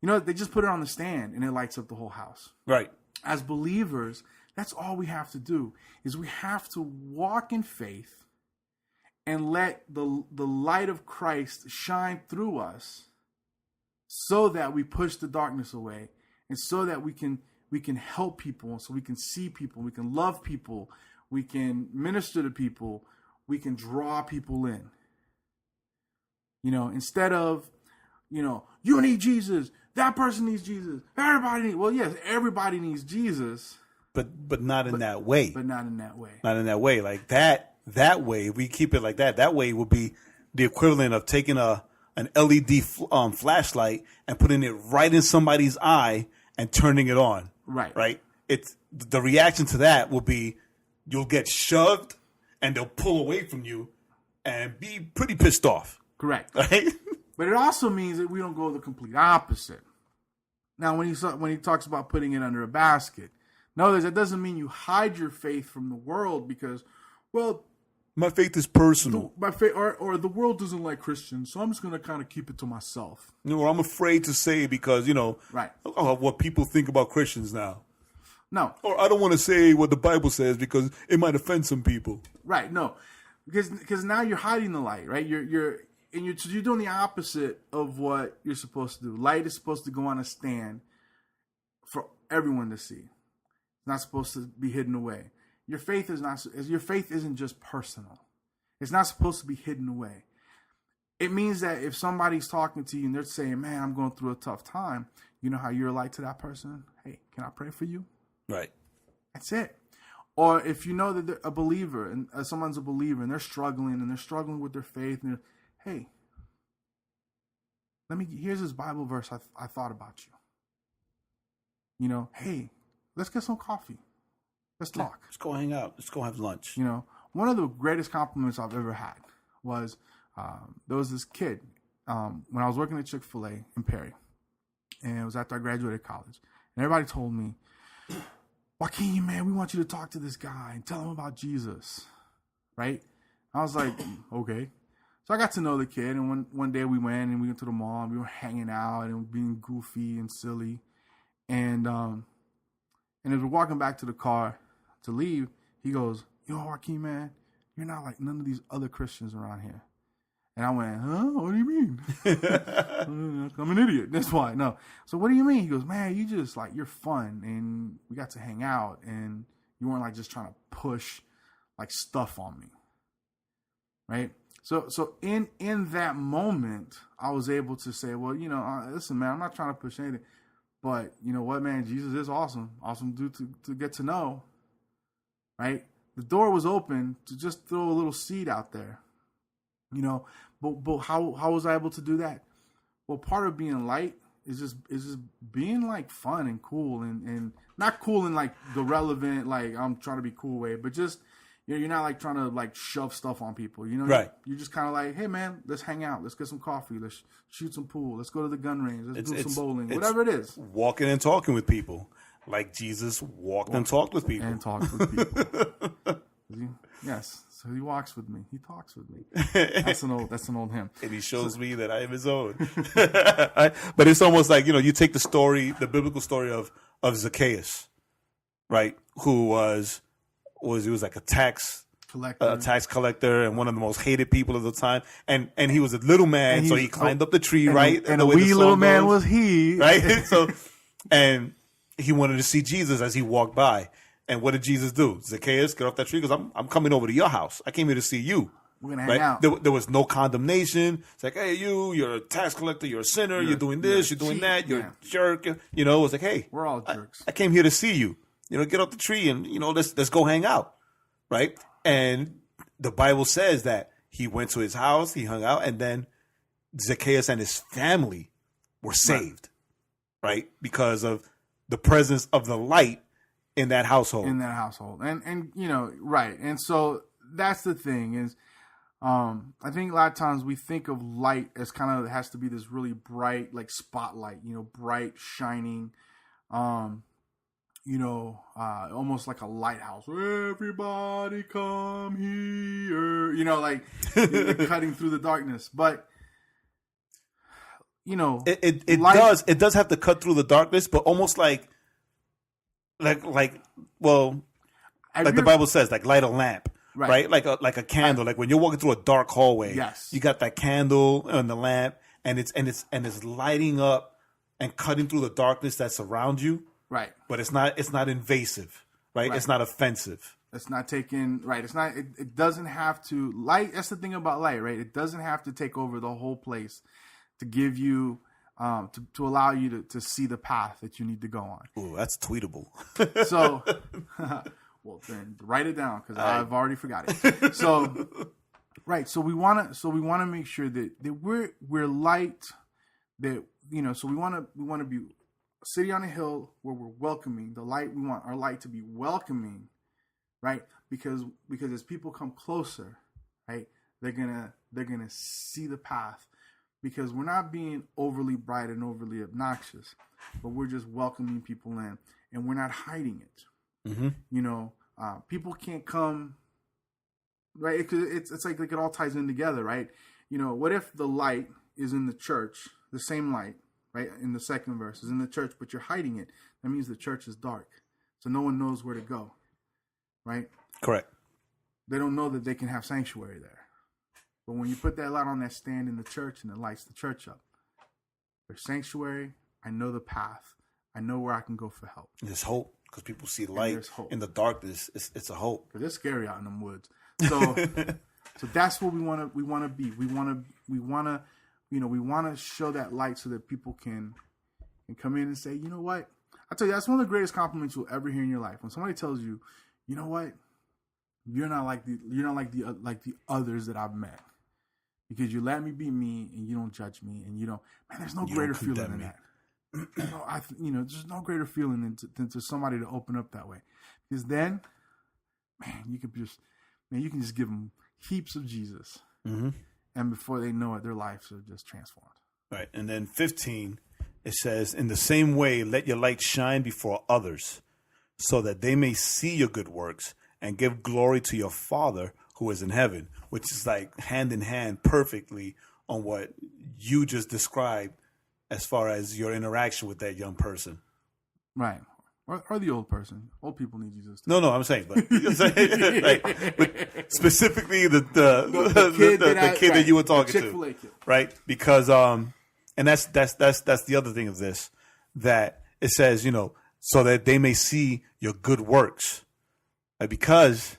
They just put it on the stand and it lights up the whole house. Right. As believers, that's all we have to do, is we have to walk in faith and let the light of Christ shine through us so that we push the darkness away and so that we can help people, so we can see people, we can love people, we can minister to people, we can draw people in. Instead of, you need Jesus, that person needs Jesus, yes, everybody needs Jesus. But not in that way. But not in that way. Not in that way. Like that way, if we keep it like that way would be the equivalent of taking an LED flashlight and putting it right in somebody's eye and turning it on. Right. Right. It's the reaction to that will be you'll get shoved and they'll pull away from you and be pretty pissed off. Correct. Right. But it also means that we don't go the complete opposite. Now, when he talks about putting it under a basket, notice that doesn't mean you hide your faith from the world because, well, my faith is personal. My faith, or the world doesn't like Christians, so I'm just going to kind of keep it to myself. Or I'm afraid to say because, right. What people think about Christians now. No. Or I don't want to say what the Bible says because it might offend some people. Right. No, because now you're hiding the light, right? You're doing the opposite of what you're supposed to do. Light is supposed to go on a stand for everyone to see. It's not supposed to be hidden away. Your faith isn't just personal. It's not supposed to be hidden away. It means that if somebody's talking to you and they're saying, man, I'm going through a tough time, you know how you're a light to that person? Hey, can I pray for you? Right. That's it. Or if you know that they're a believer and someone's a believer and they're struggling with their faith, and hey, here's this Bible verse I thought about you. Hey, let's get some coffee. Let's talk. Let's go hang out. Let's go have lunch. One of the greatest compliments I've ever had was there was this kid when I was working at Chick-fil-A in Perry, and it was after I graduated college. And everybody told me, Joaquin, man, we want you to talk to this guy and tell him about Jesus, right? I was like, okay. So I got to know the kid, and one day we went to the mall, and we were hanging out and being goofy and silly. And as we're walking back to the car to leave, he goes, Joaquin, man, you're not like none of these other Christians around here. And I went, huh? What do you mean? I'm an idiot. That's why. No. So what do you mean? He goes, man, you just like, you're fun, and we got to hang out, and you weren't like just trying to push like stuff on me. Right? So in that moment, I was able to say, well, listen, man, I'm not trying to push anything, but you know what, man, Jesus is awesome dude to get to know, right? The door was open to just throw a little seed out there, but how was I able to do that? Well, part of being light is just being like fun and cool and not cool in like the relevant, like I'm trying to be cool way, but just, you're not like trying to like shove stuff on people, Right. You're just kind of like, hey man, let's hang out, let's get some coffee, let's shoot some pool, let's go to the gun range, let's do some bowling, whatever it is. Walking and talking with people, like Jesus walked and talked with people. And talked with people. Yes, so he walks with me, he talks with me. That's an old hymn. And he shows me that I am his own. But it's almost like, you take the biblical story of Zacchaeus, right? Who was like a tax collector and one of the most hated people of the time. And he was a little man, so he climbed up the tree, right? And a wee little man was he. Right? So, and he wanted to see Jesus as he walked by. And what did Jesus do? Zacchaeus, get off that tree because I'm coming over to your house. I came here to see you. We're going to hang out. There was no condemnation. It's like, hey, you're a tax collector, you're a sinner, you're doing this, you're doing that, you're a jerk. It was like, hey. We're all jerks. I came here to see you. Get off the tree and, let's go hang out. Right? And the Bible says that he went to his house, he hung out, and then Zacchaeus and his family were saved. Right? Because of the presence of the light in that household. And right. And so that's the thing is, I think a lot of times we think of light as kind of, it has to be this really bright, like spotlight, bright, shining, almost like a lighthouse. Everybody come here, like cutting through the darkness. But, it does have to cut through the darkness, but almost like the Bible says, like light a lamp. Right. Like a candle. Like when you're walking through a dark hallway, yes, you got that candle and the lamp, and it's lighting up and cutting through the darkness that surrounds you. Right. But it's not invasive. Right. It's not offensive. It's not taking. Right. It's not. It doesn't have to light. That's the thing about light. Right. It doesn't have to take over the whole place to give you. To allow you to see the path that you need to go on. Ooh, that's tweetable. So. Well, then write it down because I've already forgot it. So, right. So we want to make sure that we're light. That So we want to be a city on a hill where we're welcoming. The light, we want our light to be welcoming, right? Because as people come closer, right, they're gonna see the path. Because we're not being overly bright and overly obnoxious, but we're just welcoming people in, and we're not hiding it. Mm-hmm. People can't come, right? It's like it all ties in together, right? What if the light is in the church, the same light, right? In the second verse is in the church, but you're hiding it. That means the church is dark, so no one knows where to go, right? Correct. They don't know that they can have sanctuary there. But when you put that light on that stand in the church and it lights the church up, there's sanctuary. I know the path. I know where I can go for help. There's hope because people see light in the darkness. It's a hope. Because it's scary out in them woods. So, so that's what we want to be. We want to show that light so that people can come in and say, you know what? I tell you, that's one of the greatest compliments you'll ever hear in your life. When somebody tells you, you know what? You're not like the others that I've met. Because you let me be me and you don't judge me and there's no greater feeling than that. There's no greater feeling than to somebody to open up that way. Because then, you can just give them heaps of Jesus. Mm-hmm. And before they know it, their lives are just transformed. Right. And then 15, it says, in the same way, let your light shine before others so that they may see your good works and give glory to your Father who is in heaven, which is like hand in hand perfectly on what you just described as far as your interaction with that young person. Right. Or the old person. Old people need Jesus too. No, I'm saying, but specifically the kid that you were talking to. Kid. Right? Because and that's the other thing of this, that it says, so that they may see your good works. Because,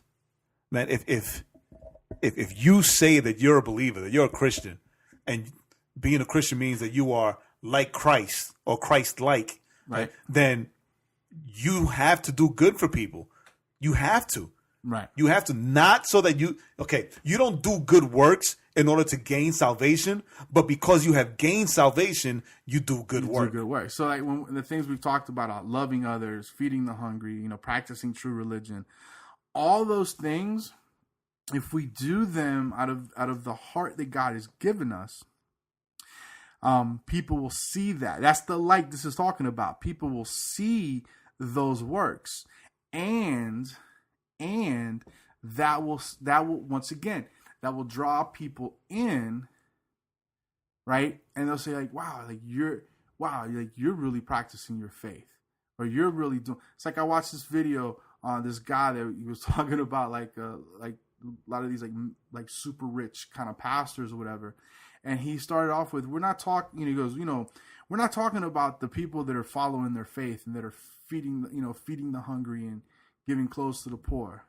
man, if you say that you're a believer, that you're a Christian, and being a Christian means that you are like Christ or Christ-like, right? Then you have to do good for people. You have to. Right. You have to, not so that you don't do good works in order to gain salvation, but because you have gained salvation, you do good work. So like when the things we've talked about, loving others, feeding the hungry, practicing true religion, all those things, if we do them out of the heart that God has given us, people will see that. That's the light this is talking about. People will see those works, and that will once again, that will draw people in, right? And they'll say like, wow, you're really practicing your faith, or you're really doing. It's like I watched this video on this guy that he was talking about like a lot of these like super rich kind of pastors or whatever. And he started off with, we're not talking, he goes, we're not talking about the people that are following their faith and that are feeding the hungry and giving clothes to the poor.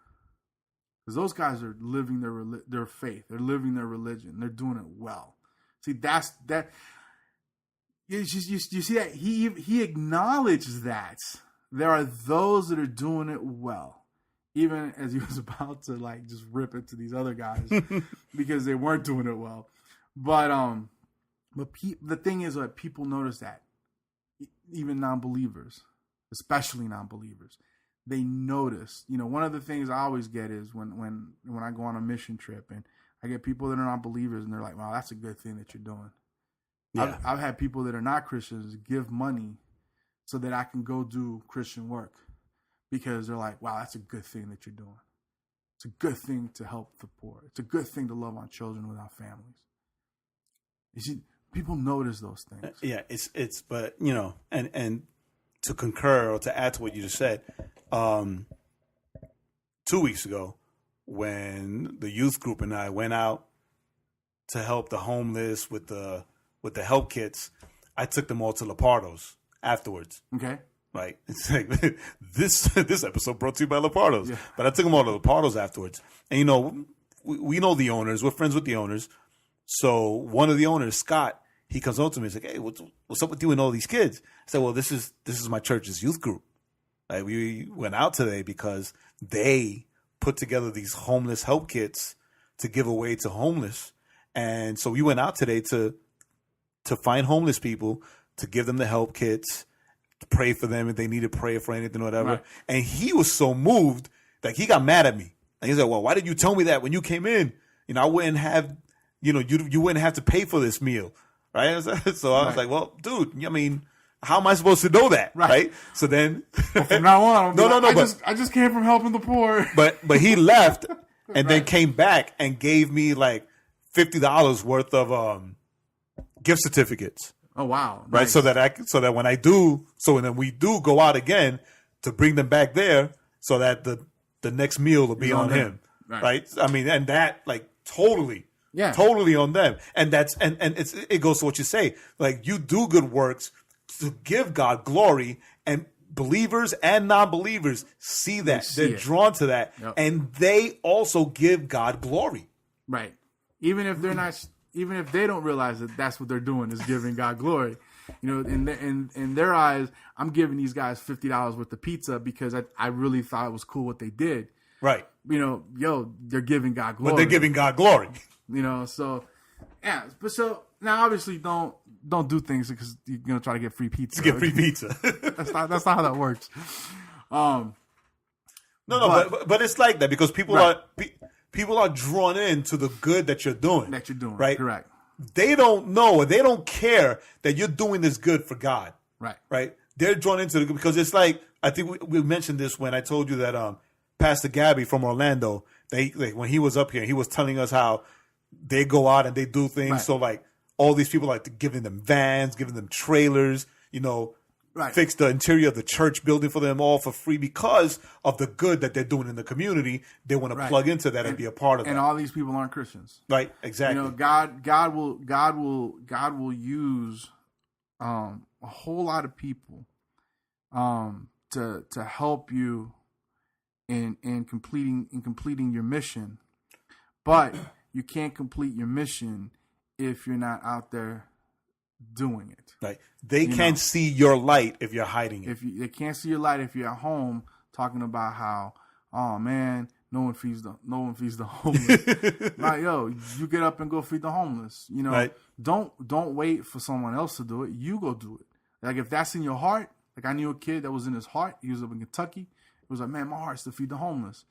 Because those guys are living their faith. They're living their religion. They're doing it well. See, that's that. You see that he acknowledged that there are those that are doing it well, even as he was about to just rip into these other guys because they weren't doing it well. But the thing is that people notice that, even non-believers, especially non-believers, they notice. You know, one of the things I always get is when I go on a mission trip and I get people that are not believers and they're like, wow, that's a good thing that you're doing. Yeah. I've had people that are not Christians give money so that I can go do Christian work because they're like, wow, that's a good thing that you're doing. It's a good thing to help the poor. It's a good thing to love on children without families. You see, people notice those things. Yeah, it's but you know, and to concur or to add to what you just said, 2 weeks ago, when the youth group and I went out to help the homeless with the help kits, I took them all to Lepardo's afterwards. Okay. Right. It's like this episode brought to you by Lepardo's. Yeah. But I took them all to Lepardo's afterwards. And, you know, we know the owners. We're friends with the owners. So one of the owners, Scott, he comes over to me. He's like, hey, what's up with you and all these kids? I said, well, this is my church's youth group. Like, we went out today because they put together these homeless help kits to give away to homeless. And so we went out today to find homeless people, to give them the help kits, to pray for them if they needed prayer for anything or whatever. Right. And he was so moved that he got mad at me. And he said, well, why did you tell me that when you came in? You know, I wouldn't have, you know, you wouldn't have to pay for this meal. Right. So I was like, well, dude, I mean, how am I supposed to know that? Right. So then from now on, I just came from helping the poor. But he left and then came back and gave me like $50 worth of gift certificates. Oh wow! Right, nice. so that when we do go out again to bring them back there, so that the next meal will be on him. Right. I mean, and that like totally on them. And that's and it goes to what you say. Like, you do good works to give God glory, and believers and non-believers see that. They're drawn to that, and they also give God glory. Right. Even if they're not. Even if they don't realize that that's what they're doing is giving God glory, you know, in their eyes, I'm giving these guys $50 worth of pizza because I really thought it was cool what they did. Right. You know, they're giving God glory. But they're giving God glory. You know, so yeah. But so now, obviously, don't do things because you're gonna try to get free pizza. To get free pizza. That's not how that works. No, but it's like that because people are. People are drawn into the good that you're doing. Right? Correct. They don't know or they don't care that you're doing this good for God. Right. Right? They're drawn into the good because it's like, I think we mentioned this when I told you that Pastor Gabby from Orlando, when he was up here, he was telling us how they go out and they do things. Right. So like all these people like giving them vans, giving them trailers, you know, fix the interior of the church building for them all for free because of the good that they're doing in the community. They want to plug into that and be a part of that. And all these people aren't Christians, right? Exactly. You know, God will use a whole lot of people to help you in completing your mission, but you can't complete your mission if you're not out there doing it. Right. They can't see your light if you're hiding it. They can't see your light if you're at home talking about how, oh man, no one feeds the homeless. Like, yo, you get up and go feed the homeless. You know, don't wait for someone else to do it. You go do it. Like, if that's in your heart, like I knew a kid that was in his heart. He was up in Kentucky. It was like, man, my heart's to feed the homeless.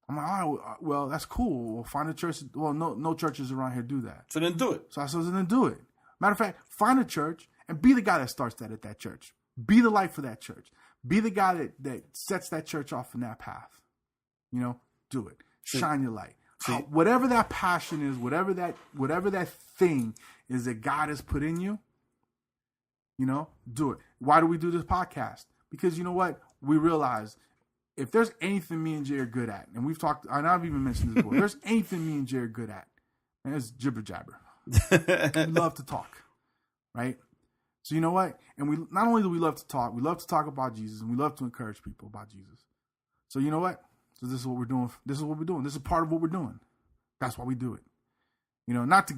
I'm like, all right, well, that's cool. We'll find a church. Well, no churches around here do that. So then do it. So I said, then do it. Matter of fact, find a church and be the guy that starts that at that church. Be the light for that church. Be the guy that sets that church off in that path. You know, do it. Shine your light. Whatever that passion is, whatever that thing is that God has put in you, you know, do it. Why do we do this podcast? Because you know what? We realize if there's anything me and Jay are good at, and we've talked, and I've even mentioned this before, if there's anything me and Jay are good at, and it's jibber jabber. We love to talk, right? So you know what? And we not only do we love to talk about Jesus, and we love to encourage people about Jesus. So you know what? So this is what we're doing. This is what we're doing. This is part of what we're doing. That's why we do it. You know, not to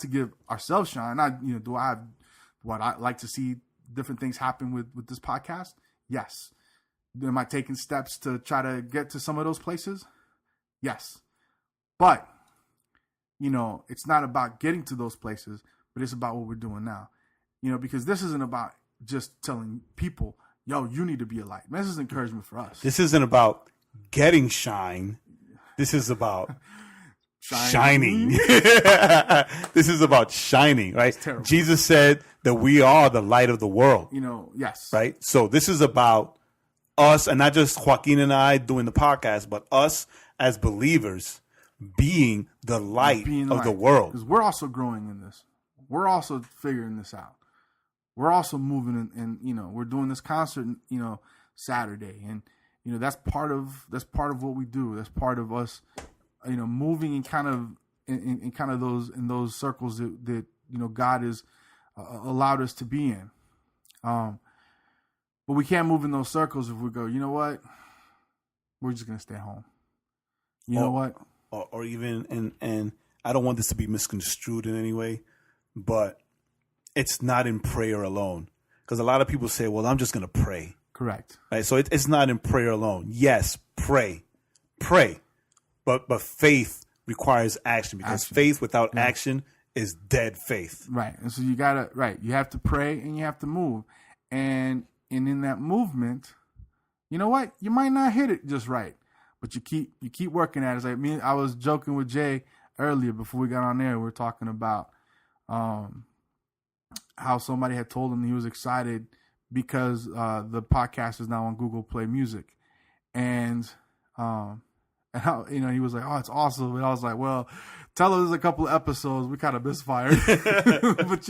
give ourselves shine. Not, you know, do I have what I like to see different things happen with this podcast? Yes. Am I taking steps to try to get to some of those places? Yes. But you know, it's not about getting to those places, but it's about what we're doing now. You know, because this isn't about just telling people, yo, you need to be a light. Man, this is encouragement for us. This isn't about getting shine. This is about shining. This is about shining, right? Jesus said that we are the light of the world. Yes. Right? So this is about us, and not just Joaquin and I doing the podcast, but us as believers being the light of the world. Because we're also growing in this. We're also figuring this out. We're also moving and we're doing this concert, Saturday. And, that's part of what we do. That's part of us, moving in kind of those circles that God has allowed us to be in. But we can't move in those circles if we go, you know what? We're just going to stay home. You know what? Or even, and I don't want this to be misconstrued in any way, but it's not in prayer alone. Because a lot of people say, well, I'm just going to pray. Correct. Right? So it's not in prayer alone. Yes, pray. But faith requires action, because faith without action is dead faith. Right. And so you have to pray and you have to move. And in that movement, you know what? You might not hit it just right, but you keep working at it. It's like I was joking with Jay earlier before we got on there. We were talking about how somebody had told him he was excited because the podcast is now on Google Play Music, and how, he was like, "Oh, it's awesome," and I was like, "Well, tell us there's a couple of episodes we kind of misfired," but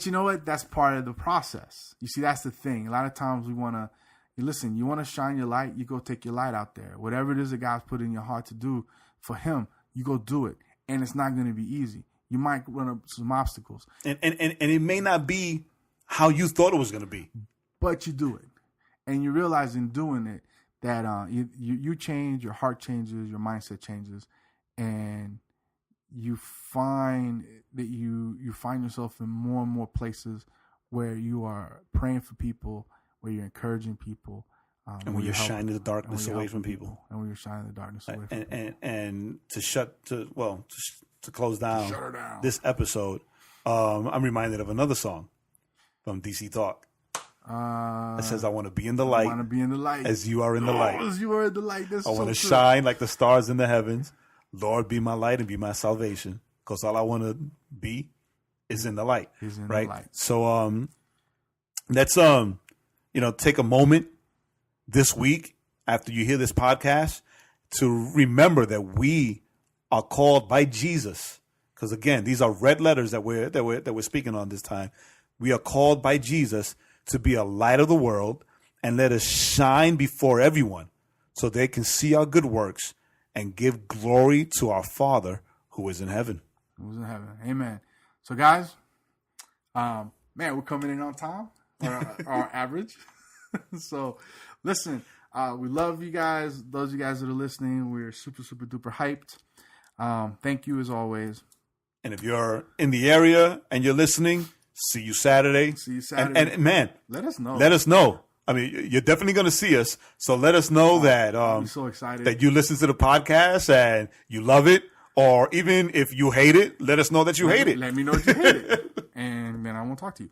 you know what? That's part of the process. You see, that's the thing. A lot of times we want to listen. You want to shine your light, you go take your light out there. Whatever it is that God's put in your heart to do for Him, you go do it, and it's not going to be easy. You might run up some obstacles, and it may not be how you thought it was going to be, but you do it, and you realize in doing it that you change, your heart changes, your mindset changes, and you find that you find yourself in more and more places where you are praying for people, where you're encouraging people, and when you're shining the darkness away from people, and when you're shining the darkness away from people. And to close down this episode, I'm reminded of another song from DC Talk. It says, "I want to be in the light. I want to be in the light as you are in the light. As you are in the light." I want to shine like the stars in the heavens. Lord, be my light and be my salvation. Because all I want to be is in the light. Right? So let's take a moment this week after you hear this podcast to remember that we are called by Jesus. Because again, these are red letters that we're speaking on this time. We are called by Jesus to be a light of the world, and let us shine before everyone so they can see our good works and give glory to our Father who is in heaven. Who's in heaven. Amen. So guys, we're coming in on time, our average. So listen, we love you guys. Those of you guys that are listening, we're super, super duper hyped. Thank you as always. And if you're in the area and you're listening, see you Saturday. And man, let us know. I mean, you're definitely going to see us. So let us know that I'm so excited that you listen to the podcast and you love it. Or even if you hate it, let us know that you hate it. Let me know that you hate it. And then I won't talk to you.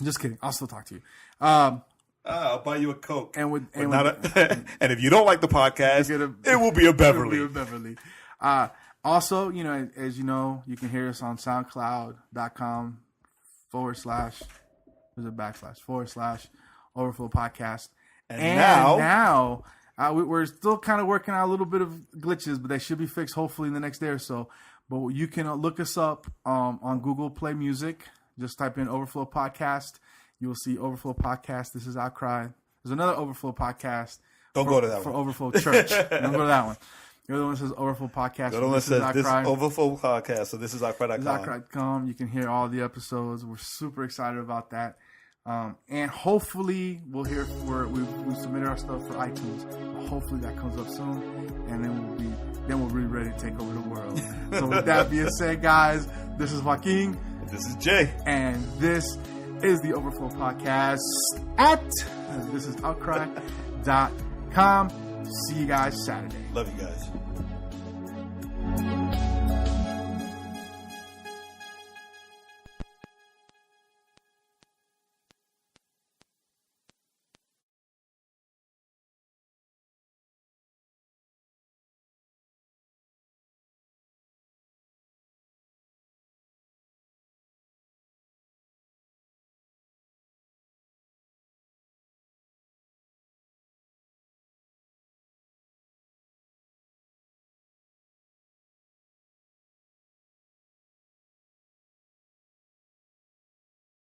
Just kidding. I'll still talk to you. I'll buy you a Coke. And if you don't like the podcast, it will be a Beverly. It will be a Beverly. Also, as you know, you can hear us on SoundCloud.com // Overflow Podcast. And now we're still kind of working out a little bit of glitches, but they should be fixed hopefully in the next day or so. But you can look us up on Google Play Music. Just type in Overflow Podcast. You will see Overflow Podcast. This is Lecrae. There's another Overflow Podcast. Don't go to that one. For one. Overflow Church. Don't go to that one. The other one says Overflow Podcast. The other one says this Overflow Podcast. So this is Lecrae.com. Lecrae.com. You can hear all the episodes. We're super excited about that. And hopefully we'll hear we submitted our stuff for iTunes. Hopefully that comes up soon, and then we'll be ready to take over the world. So with that being said, guys, this is Joaquin. This is Jay. And this is the Overflow Podcast this is Lecrae.com. See you guys Saturday. Love you guys.